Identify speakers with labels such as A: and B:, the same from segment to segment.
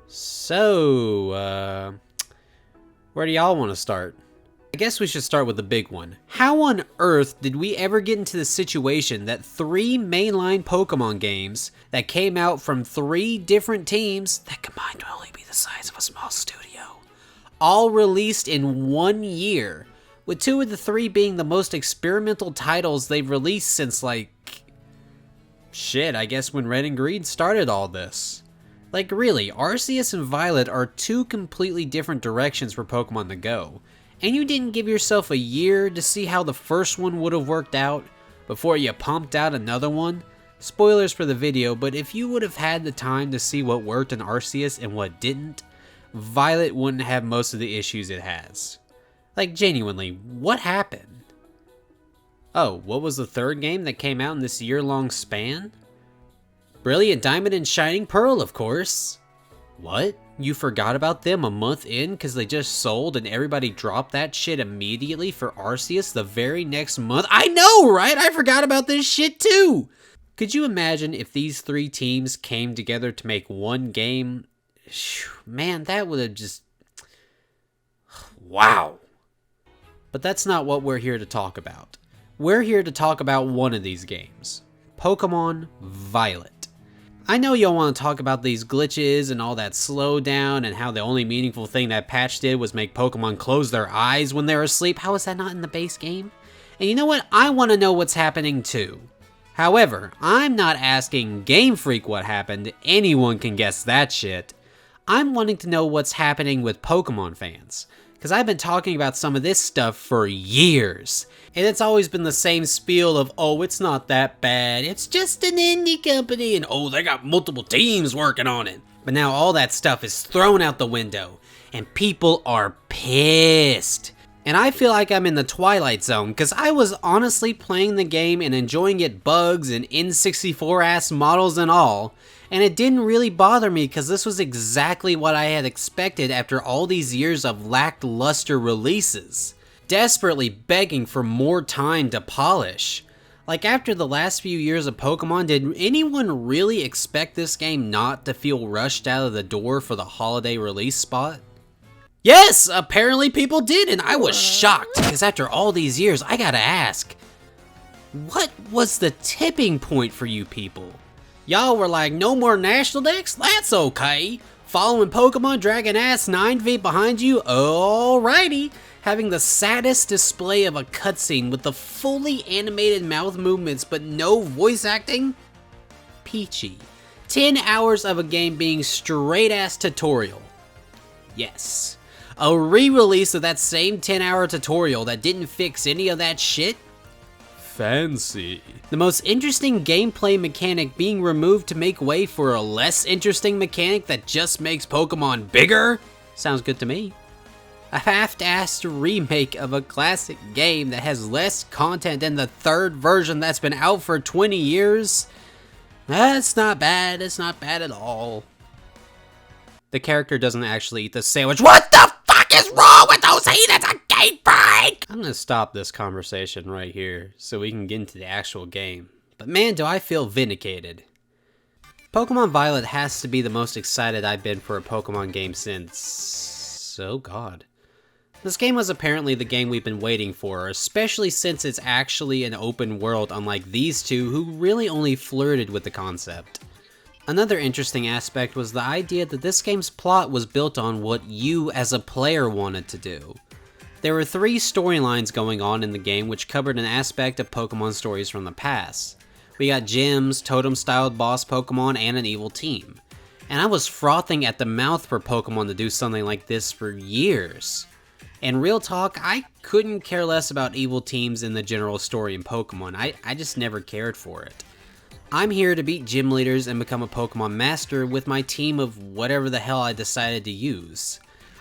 A: So, where do y'all want to start? I guess we should start with the big one. How on earth did we ever get into the situation that 3 mainline Pokemon games that came out from 3 different teams that combined to only be the size of a small studio, all released in 1 year, with 2 of the 3 being the most experimental titles they've released since, like, shit, I guess when Red and Green started all this. Like, really, Arceus and Violet are 2 completely different directions for Pokemon to go. And you didn't give yourself a year to see how the first one would have worked out before you pumped out another one? Spoilers for the video, but if you would have had the time to see what worked in Arceus and what didn't, Violet wouldn't have most of the issues it has. Like, genuinely, what happened? Oh, what was the 3rd game that came out in this year-long span? Brilliant Diamond and Shining Pearl, of course. What? You forgot about them a month in because they just sold and everybody dropped that shit immediately for Arceus the very next month? I know, right? I forgot about this shit too! Could you imagine if these 3 teams came together to make one game? Man, that would have just... wow. But that's not what we're here to talk about. We're here to talk about one of these games. Pokemon Violet. I know y'all want to talk about these glitches and all that slowdown and how the only meaningful thing that patch did was make Pokemon close their eyes when they're asleep. How is that not in the base game? And you know what? I want to know what's happening too. However, I'm not asking Game Freak what happened. Anyone can guess that shit. I'm wanting to know what's happening with Pokemon fans. Because I've been talking about some of this stuff for years. And it's always been the same spiel of, oh, it's not that bad. It's just an indie company. And oh, they got multiple teams working on it. But now all that stuff is thrown out the window. And people are pissed. And I feel like I'm in the Twilight Zone. Because I was honestly playing the game and enjoying it bugs and N64 ass models and all. And it didn't really bother me because this was exactly what I had expected after all these years of lackluster releases. Desperately begging for more time to polish. Like, after the last few years of Pokemon, did anyone really expect this game not to feel rushed out of the door for the holiday release spot? Yes, apparently people did, and I was shocked because after all these years, I gotta ask, what was the tipping point for you people? Y'all were like, no more National Dex? That's okay. Following Pokemon dragging ass 9 feet behind you? Alrighty. Having the saddest display of a cutscene with the fully animated mouth movements but no voice acting? Peachy. 10 hours of a game being straight ass tutorial. Yes. A re-release of that same 10-hour tutorial that didn't fix any of that shit? Fancy. The most interesting gameplay mechanic being removed to make way for a less interesting mechanic that just makes Pokemon bigger? Sounds good to me. A half-assed remake of a classic game that has less content than the 3rd version that's been out for 20 years? That's not bad, it's not bad at all. The character doesn't actually eat the sandwich. What the fuck is wrong with those heathens? A game break! I'm gonna stop this conversation right here so we can get into the actual game. But man, do I feel vindicated. Pokemon Violet has to be the most excited I've been for a Pokemon game since... oh god. This game was apparently the game we've been waiting for, especially since it's actually an open world unlike these two who really only flirted with the concept. Another interesting aspect was the idea that this game's plot was built on what you as a player wanted to do. There were 3 storylines going on in the game which covered an aspect of Pokemon stories from the past. We got gyms, totem-styled boss Pokemon, and an evil team. And I was frothing at the mouth for Pokemon to do something like this for years. And real talk, I couldn't care less about evil teams in the general story in Pokemon. I just never cared for it. I'm here to beat gym leaders and become a Pokemon master with my team of whatever the hell I decided to use.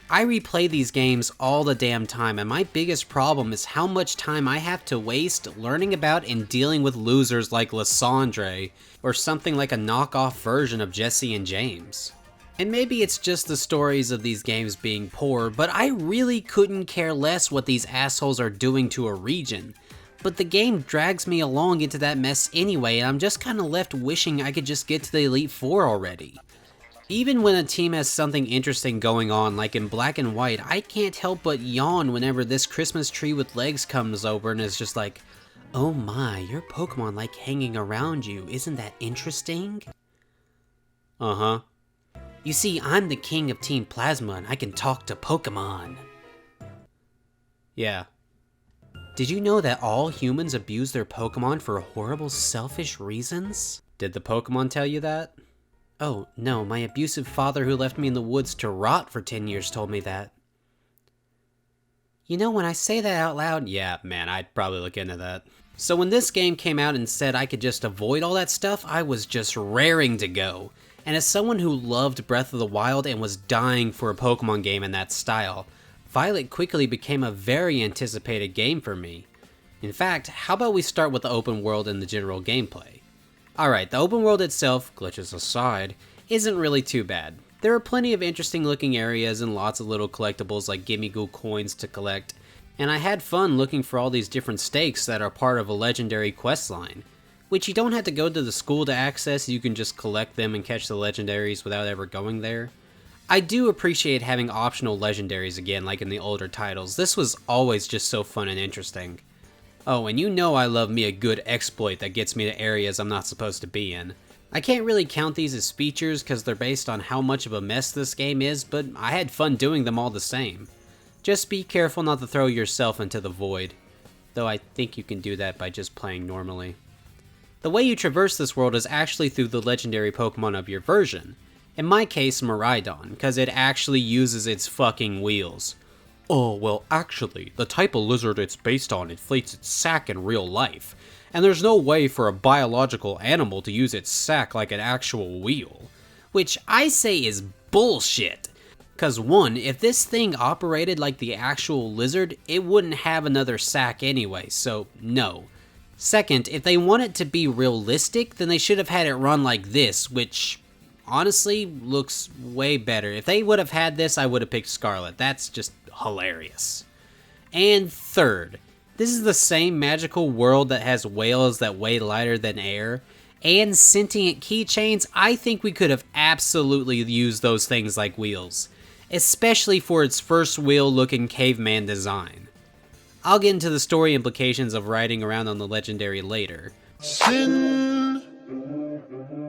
A: I replay these games all the damn time, and my biggest problem is how much time I have to waste learning about and dealing with losers like Lysandre, or something like a knockoff version of Jesse and James. And maybe it's just the stories of these games being poor, but I really couldn't care less what these assholes are doing to a region. But the game drags me along into that mess anyway, and I'm just kinda left wishing I could just get to the Elite Four already. Even when a team has something interesting going on, like in Black and White, I can't help but yawn whenever this Christmas tree with legs comes over and is just like, oh my, your Pokemon like hanging around you, isn't that interesting? Uh-huh. You see, I'm the king of Team Plasma and I can talk to Pokemon. Yeah. Did you know that all humans abuse their Pokemon for horrible, selfish reasons? Did the Pokemon tell you that? Oh, no, my abusive father who left me in the woods to rot for 10 years told me that. You know, when I say that out loud, yeah, man, I'd probably look into that. So when this game came out and said I could just avoid all that stuff, I was just raring to go. And as someone who loved Breath of the Wild and was dying for a Pokemon game in that style, Violet quickly became a very anticipated game for me. In fact, how about we start with the open world and the general gameplay? Alright, the open world itself, glitches aside, isn't really too bad. There are plenty of interesting looking areas and lots of little collectibles like Gimme-Goo coins to collect, and I had fun looking for all these different stakes that are part of a legendary quest line, which you don't have to go to the school to access, you can just collect them and catch the legendaries without ever going there. I do appreciate having optional legendaries again like in the older titles, this was always just so fun and interesting. Oh, and you know I love me a good exploit that gets me to areas I'm not supposed to be in. I can't really count these as features because they're based on how much of a mess this game is, but I had fun doing them all the same. Just be careful not to throw yourself into the void, though I think you can do that by just playing normally. The way you traverse this world is actually through the legendary Pokemon of your version. In my case, Miraidon, because it actually uses its fucking wheels. Oh, well actually, the type of lizard it's based on inflates its sack in real life, and there's no way for a biological animal to use its sack like an actual wheel. Which I say is bullshit. Cause one, if this thing operated like the actual lizard, it wouldn't have another sack anyway, so no. Second, if they want it to be realistic, then they should have had it run like this, which honestly looks way better. If they would have had this, I would have picked Scarlet. That's just hilarious. And third, this is the same magical world that has whales that weigh lighter than air, and sentient keychains. I think we could have absolutely used those things like wheels, especially for its first wheel-looking caveman design. I'll get into the story implications of riding around on the legendary later. Sin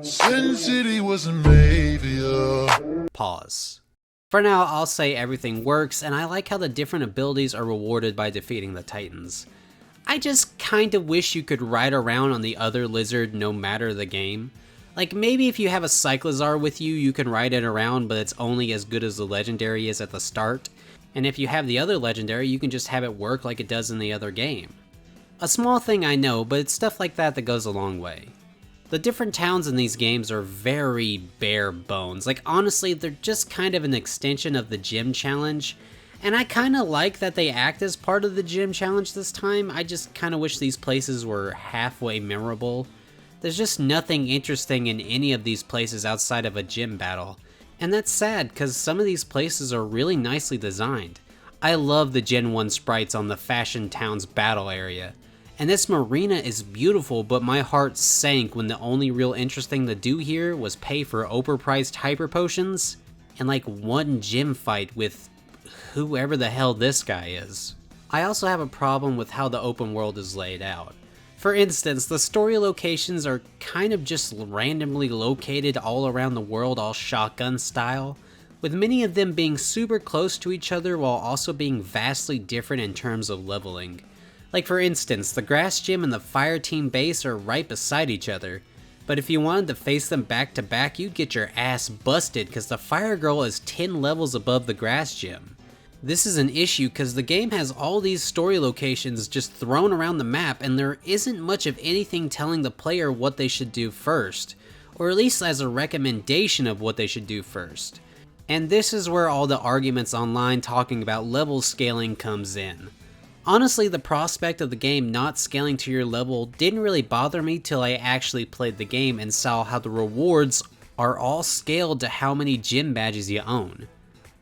A: City wasn't made for you. Pause. For now, I'll say everything works, and I like how the different abilities are rewarded by defeating the Titans. I just kinda wish you could ride around on the other lizard no matter the game. Like, maybe if you have a Cyclizar with you, you can ride it around, but it's only as good as the legendary is at the start. And if you have the other legendary, you can just have it work like it does in the other game. A small thing I know, but it's stuff like that that goes a long way. The different towns in these games are very bare bones. Like, honestly, they're just kind of an extension of the gym challenge. And I kinda like that they act as part of the gym challenge this time. I just kinda wish these places were halfway memorable. There's just nothing interesting in any of these places outside of a gym battle. And that's sad, cause some of these places are really nicely designed. I love the Gen 1 sprites on the Fashion Town's battle area. And this marina is beautiful, but my heart sank when the only real interesting to do here was pay for overpriced hyper potions and like one gym fight with whoever the hell this guy is. I also have a problem with how the open world is laid out. For instance, the story locations are kind of just randomly located all around the world, all shotgun style, with many of them being super close to each other while also being vastly different in terms of leveling. Like for instance, the grass gym and the fire team base are right beside each other, but if you wanted to face them back to back, you'd get your ass busted because the fire girl is 10 levels above the grass gym. This is an issue because the game has all these story locations just thrown around the map and there isn't much of anything telling the player what they should do first, or at least as a recommendation of what they should do first. And this is where all the arguments online talking about level scaling comes in. Honestly, the prospect of the game not scaling to your level didn't really bother me till I actually played the game and saw how the rewards are all scaled to how many gym badges you own.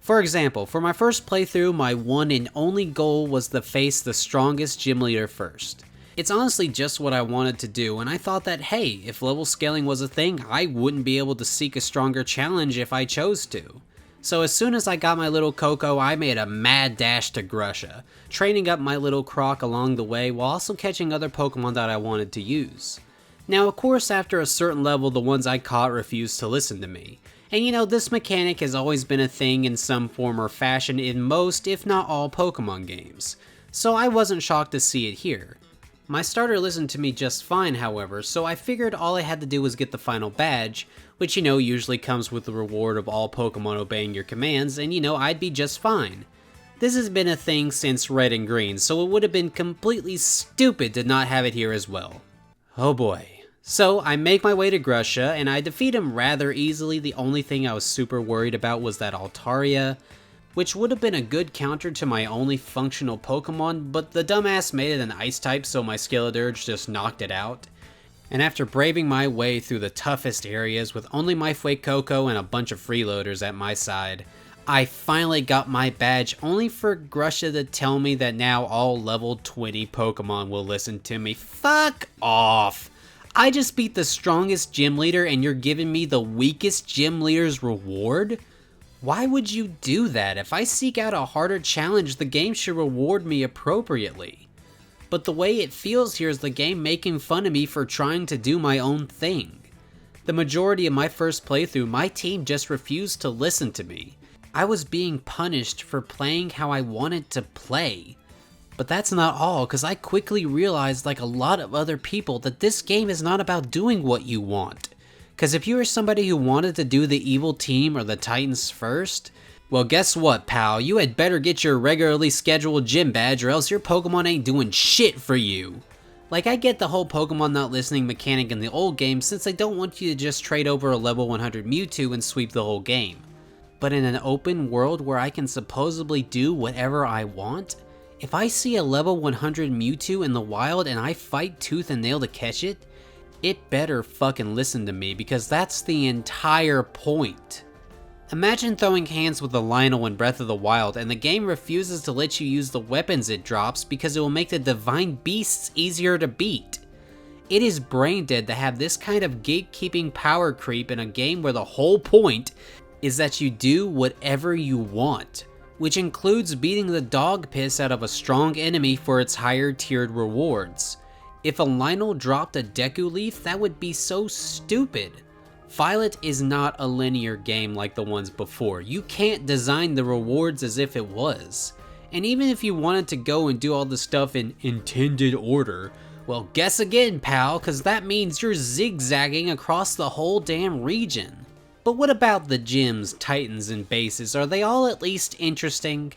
A: For example, for my first playthrough, my one and only goal was to face the strongest gym leader first. It's honestly just what I wanted to do, and I thought that, hey, if level scaling was a thing, I wouldn't be able to seek a stronger challenge if I chose to. So as soon as I got my little Coco, I made a mad dash to Grusha, training up my little Croc along the way while also catching other Pokemon that I wanted to use. Now of course after a certain level the ones I caught refused to listen to me. And you know, this mechanic has always been a thing in some form or fashion in most, if not all, Pokemon games. So I wasn't shocked to see it here. My starter listened to me just fine, however, so I figured all I had to do was get the final badge, which you know usually comes with the reward of all Pokemon obeying your commands, and you know I'd be just fine. This has been a thing since Red and Green, so it would have been completely stupid to not have it here as well. Oh boy. So I make my way to Grusha, and I defeat him rather easily. The only thing I was super worried about was that Altaria, which would have been a good counter to my only functional Pokemon, but the dumbass made it an Ice type, so my Skeledirge just knocked it out. And after braving my way through the toughest areas with only my Fuecoco and a bunch of freeloaders at my side, I finally got my badge, only for Grusha to tell me that now all level 20 Pokemon will listen to me. Fuck off! I just beat the strongest gym leader and you're giving me the weakest gym leader's reward? Why would you do that? If I seek out a harder challenge, the game should reward me appropriately. But the way it feels here is the game making fun of me for trying to do my own thing. The majority of my first playthrough, my team just refused to listen to me. I was being punished for playing how I wanted to play. But that's not all, because I quickly realized, like a lot of other people, that this game is not about doing what you want. Because if you were somebody who wanted to do the evil team or the Titans first, well guess what pal, you had better get your regularly scheduled gym badge or else your Pokemon ain't doing shit for you. Like I get the whole Pokemon not listening mechanic in the old game since they don't want you to just trade over a level 100 Mewtwo and sweep the whole game. But in an open world where I can supposedly do whatever I want, if I see a level 100 Mewtwo in the wild and I fight tooth and nail to catch it, it better fucking listen to me because that's the entire point. Imagine throwing hands with a LYNEL in Breath of the Wild and the game refuses to let you use the weapons it drops because it will make the divine beasts easier to beat. It is brain dead to have this kind of gatekeeping power creep in a game where the whole point is that you do whatever you want, which includes beating the dog piss out of a strong enemy for its higher tiered rewards. If a LYNEL dropped a Deku Leaf, that would be so stupid. Violet is not a linear game like the ones before. You can't design the rewards as if it was. And even if you wanted to go and do all the stuff in intended order, well guess again pal, cause that means you're zigzagging across the whole damn region. But what about the gyms, titans, and bases? Are they all at least interesting?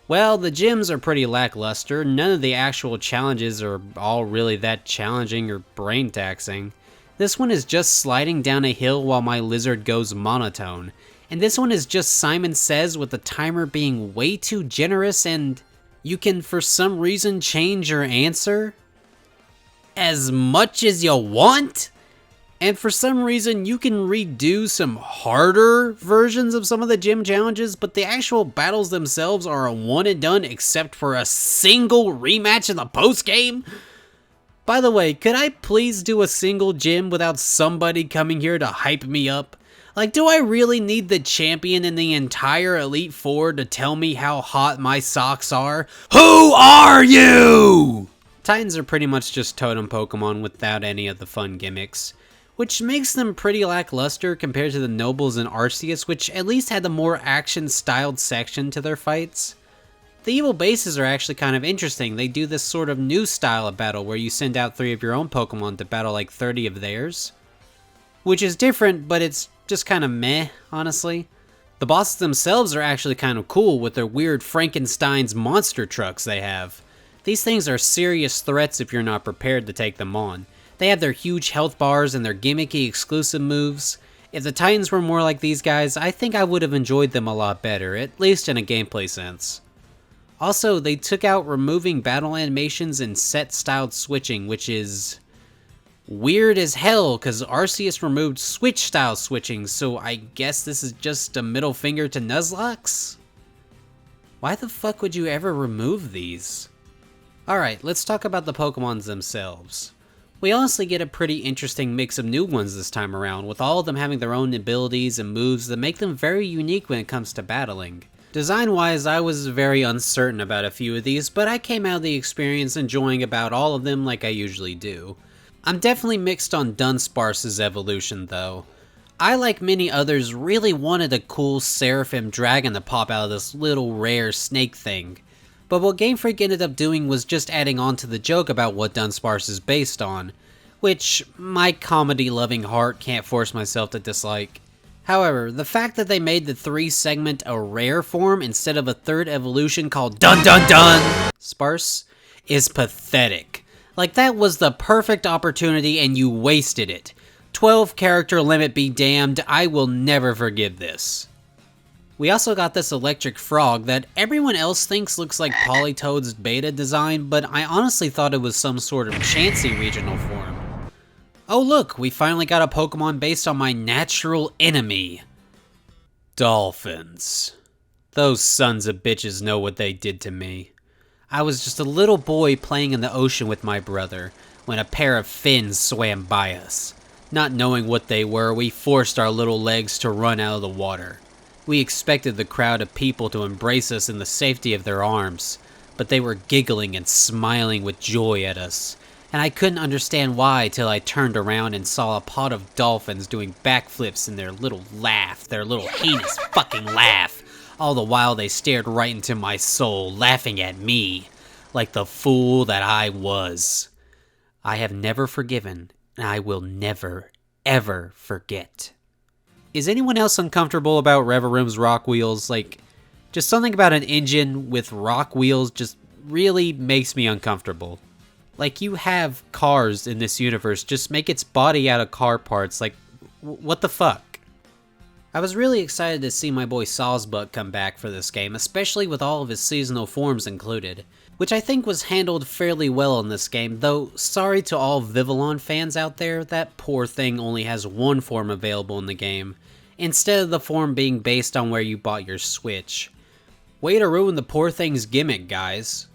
A: Well, the gyms are pretty lackluster. None of the actual challenges are all really that challenging or brain taxing. This one is just sliding down a hill while my lizard goes monotone. And this one is just Simon Says with the timer being way too generous and you can for some reason change your answer as much as you want? And for some reason you can redo some harder versions of some of the gym challenges, but the actual battles themselves are a one and done except for a single rematch in the post game? By the way, could I please do a single gym without somebody coming here to hype me up? Like, do I really need the champion in the entire Elite Four to tell me how hot my socks are? Who are you? Titans are pretty much just totem Pokemon without any of the fun gimmicks, which makes them pretty lackluster compared to the Nobles in Arceus, which at least had a more action-styled section to their fights. The evil bases are actually kind of interesting. They do this sort of new style of battle where you send out 3 of your own Pokemon to battle like 30 of theirs, which is different, but it's just kind of meh, honestly. The bosses themselves are actually kind of cool with their weird Frankenstein's monster trucks they have. These things are serious threats if you're not prepared to take them on. They have their huge health bars and their gimmicky exclusive moves. If the Titans were more like these guys, I think I would have enjoyed them a lot better, at least in a gameplay sense. Also, they took out removing battle animations and set-styled switching, which is weird as hell, because Arceus removed switch-style switching, so I guess this is just a middle finger to Nuzlocke? Why the fuck would you ever remove these? Alright, let's talk about the Pokemons themselves. We honestly get a pretty interesting mix of new ones this time around, with all of them having their own abilities and moves that make them very unique when it comes to battling. Design-wise, I was very uncertain about a few of these, but I came out of the experience enjoying about all of them like I usually do. I'm definitely mixed on Dunsparce's evolution though. I, like many others, really wanted a cool Seraphim dragon to pop out of this little rare snake thing. But what Game Freak ended up doing was just adding on to the joke about what Dunsparce is based on, which my comedy-loving heart can't force myself to dislike. However, the fact that they made the 3-segment a rare form instead of a third evolution called Dun Dun Dun Sparse is pathetic. Like, that was the perfect opportunity and you wasted it. 12 character limit be damned, I will never forgive this. We also got this electric frog that everyone else thinks looks like Politoed's beta design, but I honestly thought it was some sort of Chansey regional form. Oh look, we finally got a Pokemon based on my natural enemy. Dolphins. Those sons of bitches know what they did to me. I was just a little boy playing in the ocean with my brother, when a pair of fins swam by us. Not knowing what they were, we forced our little legs to run out of the water. We expected the crowd of people to embrace us in the safety of their arms, but they were giggling and smiling with joy at us, and I couldn't understand why till I turned around and saw a pod of dolphins doing backflips in their little laugh, their little heinous fucking laugh. All the while they stared right into my soul, laughing at me, like the fool that I was. I have never forgiven, and I will never, ever forget. Is anyone else uncomfortable about Reveroom's rock wheels? Like, just something about an engine with rock wheels just really makes me uncomfortable. Like, you have cars in this universe, just make its body out of car parts, like, what the fuck? I was really excited to see my boy Sawsbuck come back for this game, especially with all of his seasonal forms included, which I think was handled fairly well in this game, though sorry to all Vivillon fans out there, that poor thing only has one form available in the game, instead of the form being based on where you bought your Switch. Way to ruin the poor thing's gimmick, guys.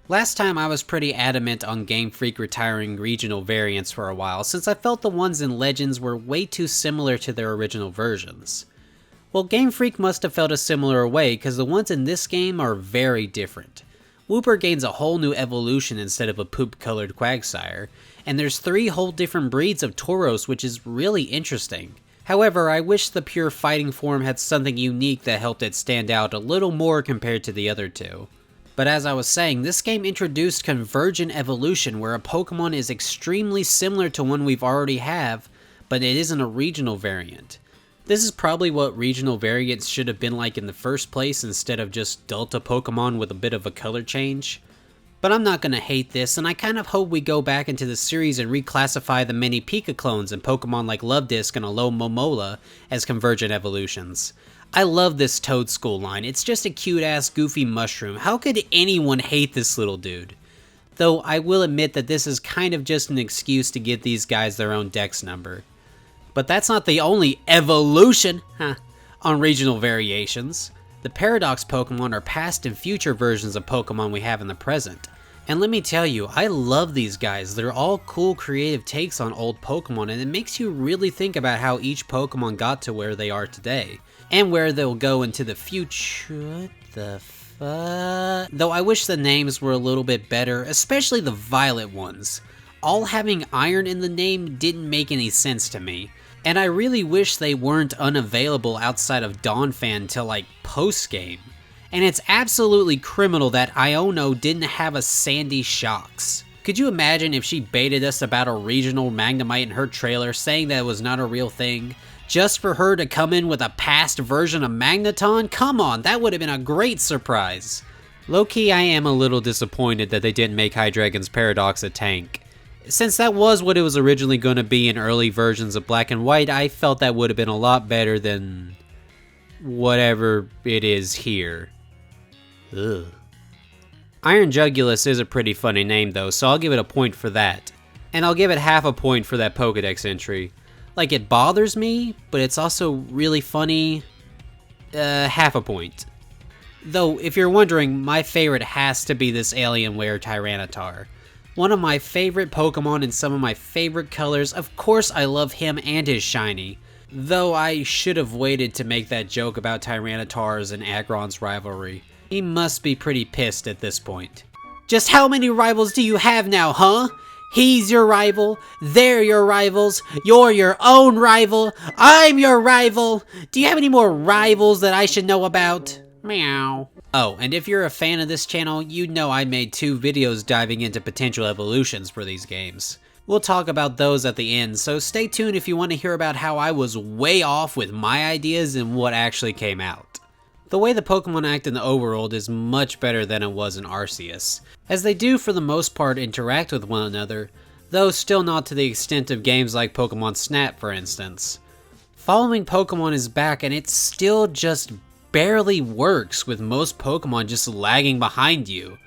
A: Last time I was pretty adamant on Game Freak retiring regional variants for a while, since I felt the ones in Legends were way too similar to their original versions. Well, Game Freak must have felt a similar way, because the ones in this game are very different. Wooper gains a whole new evolution instead of a poop-colored Quagsire, and there's 3 whole different breeds of Tauros, which is really interesting. However, I wish the pure fighting form had something unique that helped it stand out a little more compared to the other two. But as I was saying, this game introduced Convergent Evolution, where a Pokemon is extremely similar to one we've already have, but it isn't a regional variant. This is probably what regional variants should have been like in the first place instead of just Delta Pokemon with a bit of a color change. But I'm not gonna hate this, and I kind of hope we go back into the series and reclassify the many Pika clones and Pokemon like Luvdisc and Alomomola as Convergent Evolutions. I love this Toad School line, it's just a cute-ass goofy mushroom. How could anyone hate this little dude? Though I will admit that this is kind of just an excuse to give these guys their own dex number. But that's not the only evolution on regional variations. The Paradox Pokemon are past and future versions of Pokemon we have in the present. And let me tell you, I love these guys. They're all cool creative takes on old Pokemon, and it makes you really think about how each Pokemon got to where they are today. And where they'll go into the future. What the fuck? Though I wish the names were a little bit better, especially the Violet ones. All having iron in the name didn't make any sense to me. And I really wish they weren't unavailable outside of Donphan till like post-game. And it's absolutely criminal that Iono didn't have a Sandy Shocks. Could you imagine if she baited us about a regional Magnemite in her trailer saying that it was not a real thing? Just for her to come in with a past version of Magneton? Come on, that would have been a great surprise. Low-key, I am a little disappointed that they didn't make Hydreigon's Paradox a tank. Since that was what it was originally going to be in early versions of Black and White, I felt that would have been a lot better than whatever it is here. Ugh. Iron Jugulus is a pretty funny name though, so I'll give it a point for that. And I'll give it half a point for that Pokedex entry. Like, it bothers me, but it's also really funny. Half a point. Though, if you're wondering, my favorite has to be this Alienware Tyranitar. One of my favorite Pokemon and some of my favorite colors. Of course I love him and his shiny. Though I should have waited to make that joke about Tyranitars and Aggron's rivalry. He must be pretty pissed at this point. Just how many rivals do you have now, huh? He's your rival, they're your rivals, you're your own rival, I'm your rival! Do you have any more rivals that I should know about? Meow. Oh, and if you're a fan of this channel, you know I made 2 videos diving into potential evolutions for these games. We'll talk about those at the end, so stay tuned if you want to hear about how I was way off with my ideas and what actually came out. The way the Pokemon act in the overworld is much better than it was in Arceus, as they do for the most part interact with one another, though still not to the extent of games like Pokemon Snap for instance. Following Pokemon is back and it still just barely works with most Pokemon just lagging behind you,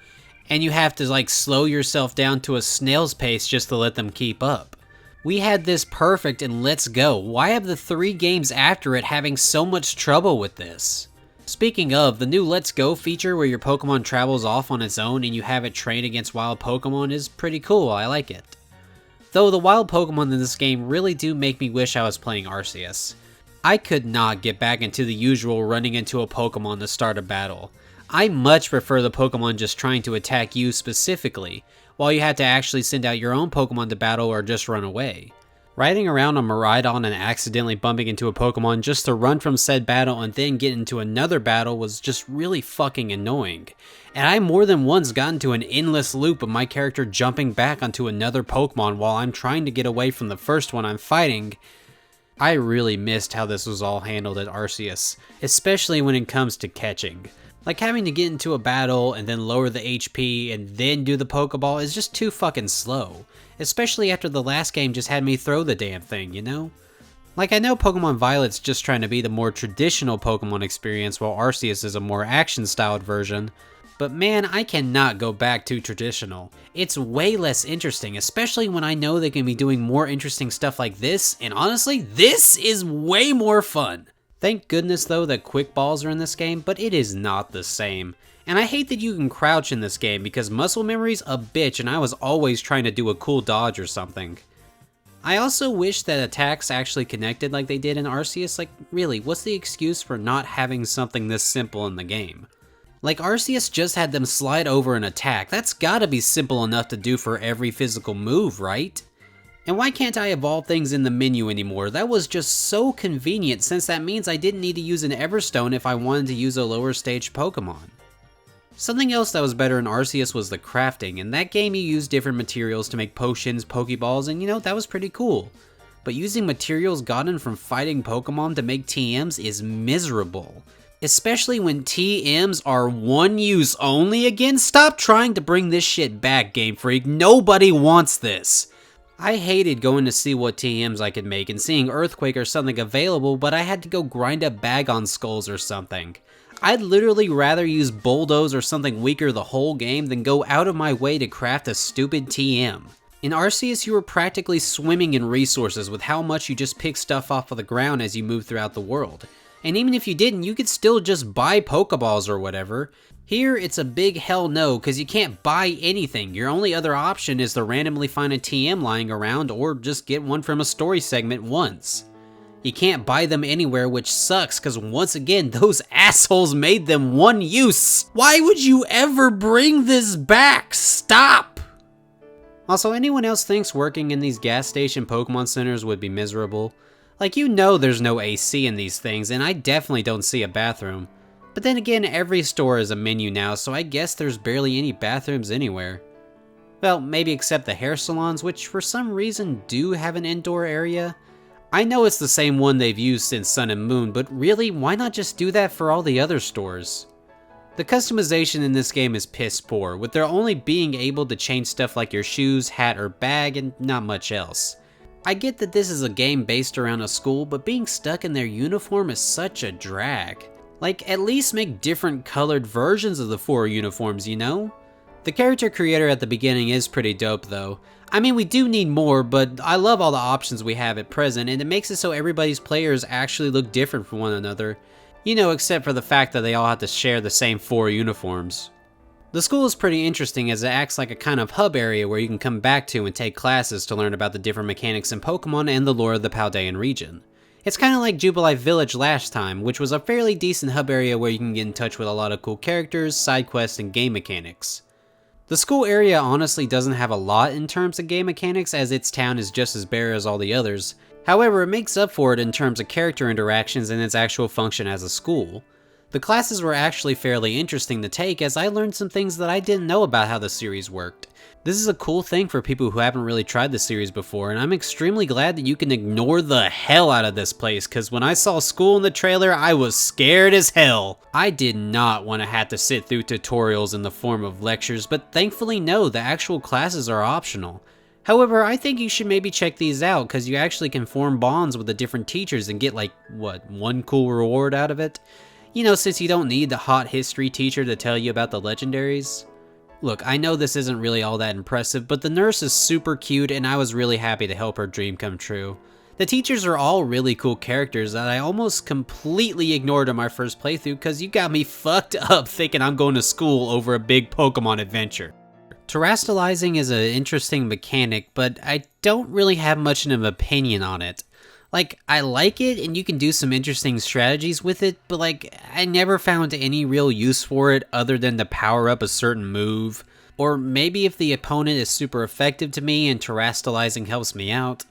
A: and you have to like slow yourself down to a snail's pace just to let them keep up. We had this perfect in Let's Go. Why have the 3 games after it having so much trouble with this? Speaking of, the new Let's Go feature where your Pokemon travels off on its own and you have it train against wild Pokemon is pretty cool, I like it. Though the wild Pokemon in this game really do make me wish I was playing Arceus. I could not get back into the usual running into a Pokemon to start a battle. I much prefer the Pokemon just trying to attack you specifically, while you have to actually send out your own Pokemon to battle or just run away. Riding around on Miraidon and accidentally bumping into a Pokemon just to run from said battle and then get into another battle was just really fucking annoying. And I more than once got into an endless loop of my character jumping back onto another Pokemon while I'm trying to get away from the first one I'm fighting. I really missed how this was all handled at Arceus, especially when it comes to catching. Like having to get into a battle and then lower the HP and then do the Pokeball is just too fucking slow. Especially after the last game just had me throw the damn thing, you know? Like I know Pokemon Violet's just trying to be the more traditional Pokemon experience while Arceus is a more action-styled version, but man, I cannot go back to traditional. It's way less interesting, especially when I know they can be doing more interesting stuff like this, and honestly, this is way more fun. Thank goodness though that quick balls are in this game, but it is not the same. And I hate that you can crouch in this game because muscle memory's a bitch and I was always trying to do a cool dodge or something. I also wish that attacks actually connected like they did in Arceus. Like really, what's the excuse for not having something this simple in the game? Like Arceus just had them slide over and attack. That's gotta be simple enough to do for every physical move, right? And why can't I evolve things in the menu anymore? That was just so convenient since that means I didn't need to use an Everstone if I wanted to use a lower stage Pokemon. Something else that was better in Arceus was the crafting. In that game you used different materials to make potions, Pokeballs, and you know, that was pretty cool. But using materials gotten from fighting Pokemon to make TMs is miserable. Especially when TMs are one use only again. Stop trying to bring this shit back, Game Freak. Nobody wants this. I hated going to see what TMs I could make and seeing Earthquake or something available, but I had to go grind up Bagon Skulls or something. I'd literally rather use Bulldoze or something weaker the whole game than go out of my way to craft a stupid TM. In Arceus, you were practically swimming in resources with how much you just pick stuff off of the ground as you move throughout the world. And even if you didn't, you could still just buy Pokeballs or whatever. Here, it's a big hell no, because you can't buy anything. Your only other option is to randomly find a TM lying around or just get one from a story segment once. You can't buy them anywhere, which sucks, because once again, those assholes made them one use. Why would you ever bring this back? Stop! Also, anyone else thinks working in these gas station Pokemon centers would be miserable? Like, you know there's no AC in these things, and I definitely don't see a bathroom. But then again, every store is a menu now, so I guess there's barely any bathrooms anywhere. Well, maybe except the hair salons, which for some reason do have an indoor area. I know it's the same one they've used since Sun and Moon, but really, why not just do that for all the other stores? The customization in this game is piss poor, with there only being able to change stuff like your shoes, hat, or bag, and not much else. I get that this is a game based around a school, but being stuck in their uniform is such a drag. Like, at least make different colored versions of the 4 uniforms, you know? The character creator at the beginning is pretty dope though. I mean, we do need more, but I love all the options we have at present, and it makes it so everybody's players actually look different from one another. You know, except for the fact that they all have to share the same 4 uniforms. The school is pretty interesting as it acts like a kind of hub area where you can come back to and take classes to learn about the different mechanics in Pokemon and the lore of the Paldean region. It's kind of like Jubilife Village last time, which was a fairly decent hub area where you can get in touch with a lot of cool characters, side quests, and game mechanics. The school area honestly doesn't have a lot in terms of game mechanics as its town is just as bare as all the others. However, it makes up for it in terms of character interactions and its actual function as a school. The classes were actually fairly interesting to take as I learned some things that I didn't know about how the series worked. This is a cool thing for people who haven't really tried the series before, and I'm extremely glad that you can ignore the hell out of this place, cause when I saw school in the trailer, I was scared as hell. I did not want to have to sit through tutorials in the form of lectures, but thankfully no, the actual classes are optional. However, I think you should maybe check these out, cause you actually can form bonds with the different teachers and get like, what, one cool reward out of it? You know, since you don't need the hot history teacher to tell you about the legendaries. Look, I know this isn't really all that impressive, but the nurse is super cute and I was really happy to help her dream come true. The teachers are all really cool characters that I almost completely ignored in my first playthrough cause you got me fucked up thinking I'm going to school over a big Pokemon adventure. Terastallizing is an interesting mechanic, but I don't really have much of an opinion on it. Like, I like it and you can do some interesting strategies with it, but like, I never found any real use for it other than to power up a certain move. Or maybe if the opponent is super effective to me and Terastallizing helps me out.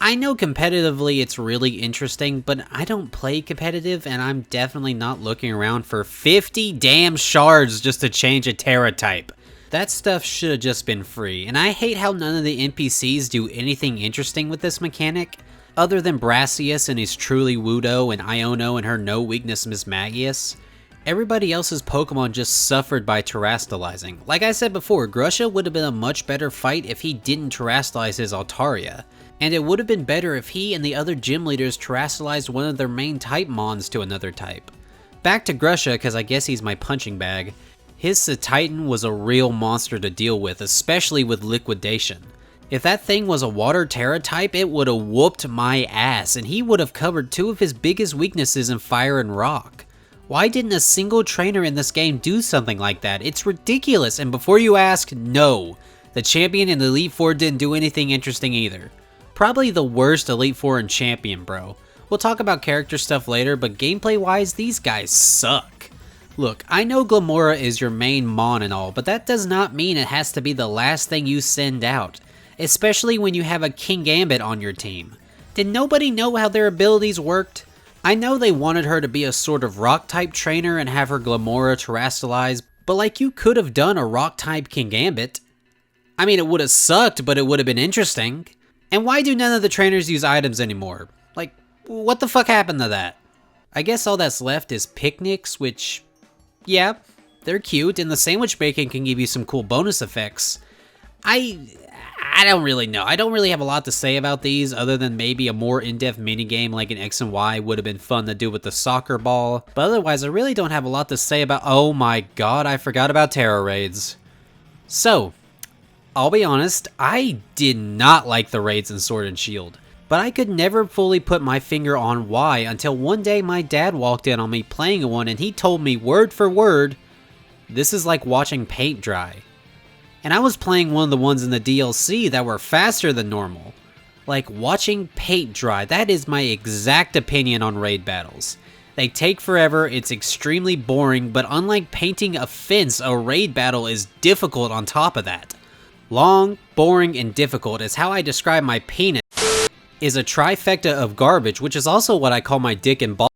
A: I know competitively it's really interesting, but I don't play competitive and I'm definitely not looking around for 50 damn shards just to change a Terra type. That stuff should have just been free, and I hate how none of the NPCs do anything interesting with this mechanic. Other than Brassius and his truly Wudo and Iono and her no weakness Mismagius, everybody else's Pokemon just suffered by Terastallizing. Like I said before, Grusha would have been a much better fight if he didn't Terastallize his Altaria, and it would have been better if he and the other gym leaders Terastallized one of their main type Mons to another type. Back to Grusha, because I guess he's my punching bag. His Titan was a real monster to deal with, especially with Liquidation. If that thing was a Water Terra type, it would have whooped my ass, and he would have covered 2 of his biggest weaknesses in Fire and Rock. Why didn't a single trainer in this game do something like that? It's ridiculous, and before you ask, no. The Champion and the Elite Four didn't do anything interesting either. Probably the worst Elite Four in Champion, bro. We'll talk about character stuff later, but gameplay-wise, these guys suck. Look, I know Glamora is your main Mon and all, but that does not mean it has to be the last thing you send out. Especially when you have a Kingambit on your team. Did nobody know how their abilities worked? I know they wanted her to be a sort of rock-type trainer and have her Glamora Terastallize, but like you could have done a rock-type Kingambit. I mean, it would have sucked, but it would have been interesting. And why do none of the trainers use items anymore? Like, what the fuck happened to that? I guess all that's left is picnics, which, yeah, they're cute, and the sandwich bacon can give you some cool bonus effects. I don't really know. I don't really have a lot to say about these other than maybe a more in-depth minigame like an X and Y would have been fun to do with the soccer ball. But otherwise, I really don't have a lot to say about... Oh my god, I forgot about Terra Raids. So, I'll be honest, I did not like the raids in Sword and Shield. But I could never fully put my finger on why until one day my dad walked in on me playing one and he told me word for word, this is like watching paint dry. And I was playing one of the ones in the DLC that were faster than normal. Like, watching paint dry, that is my exact opinion on raid battles. They take forever, it's extremely boring, but unlike painting a fence, a raid battle is difficult on top of that. Long, boring, and difficult is how I describe my penis. Is a trifecta of garbage, which is also what I call my dick and ball.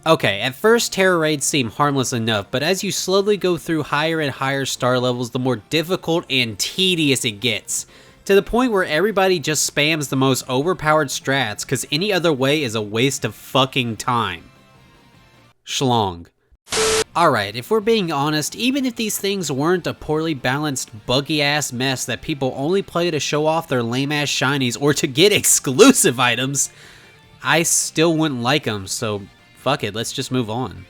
A: Okay, at first Terra Raids seem harmless enough, but as you slowly go through higher and higher star levels, the more difficult and tedious it gets. To the point where everybody just spams the most overpowered strats, cause any other way is a waste of fucking time. Schlong. Alright, if we're being honest, even if these things weren't a poorly balanced, buggy-ass mess that people only play to show off their lame-ass shinies or to get exclusive items, I still wouldn't like them, so fuck it, let's just move on.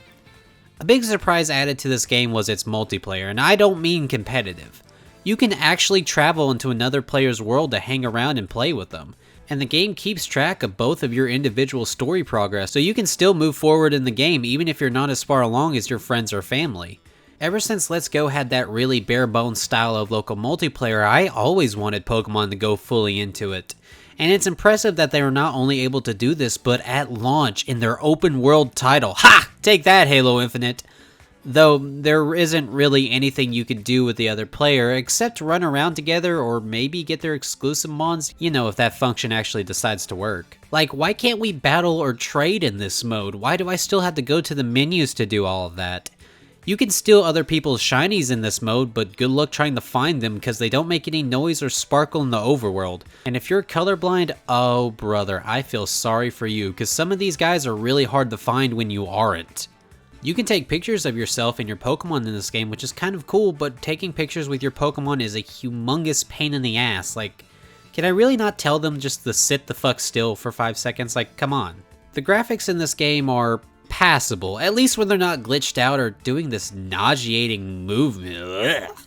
A: A big surprise added to this game was its multiplayer, and I don't mean competitive. You can actually travel into another player's world to hang around and play with them. And the game keeps track of both of your individual story progress, so you can still move forward in the game even if you're not as far along as your friends or family. Ever since Let's Go had that really bare bones style of local multiplayer, I always wanted Pokemon to go fully into it. And it's impressive that they were not only able to do this, but at launch in their open world title. Ha! Take that, Halo Infinite! Though there isn't really anything you could do with the other player except run around together or maybe get their exclusive mons, you know, if that function actually decides to work. Like, why can't we battle or trade in this mode? Why do I still have to go to the menus to do all of that? You can steal other people's shinies in this mode, but good luck trying to find them because they don't make any noise or sparkle in the overworld. And if you're colorblind, oh brother, I feel sorry for you because some of these guys are really hard to find when you aren't. You can take pictures of yourself and your Pokemon in this game, which is kind of cool, but taking pictures with your Pokemon is a humongous pain in the ass. Like, can I really not tell them just to sit the fuck still for 5 seconds? Like, come on. The graphics in this game are passable, at least when they're not glitched out or doing this nauseating movement. Ugh.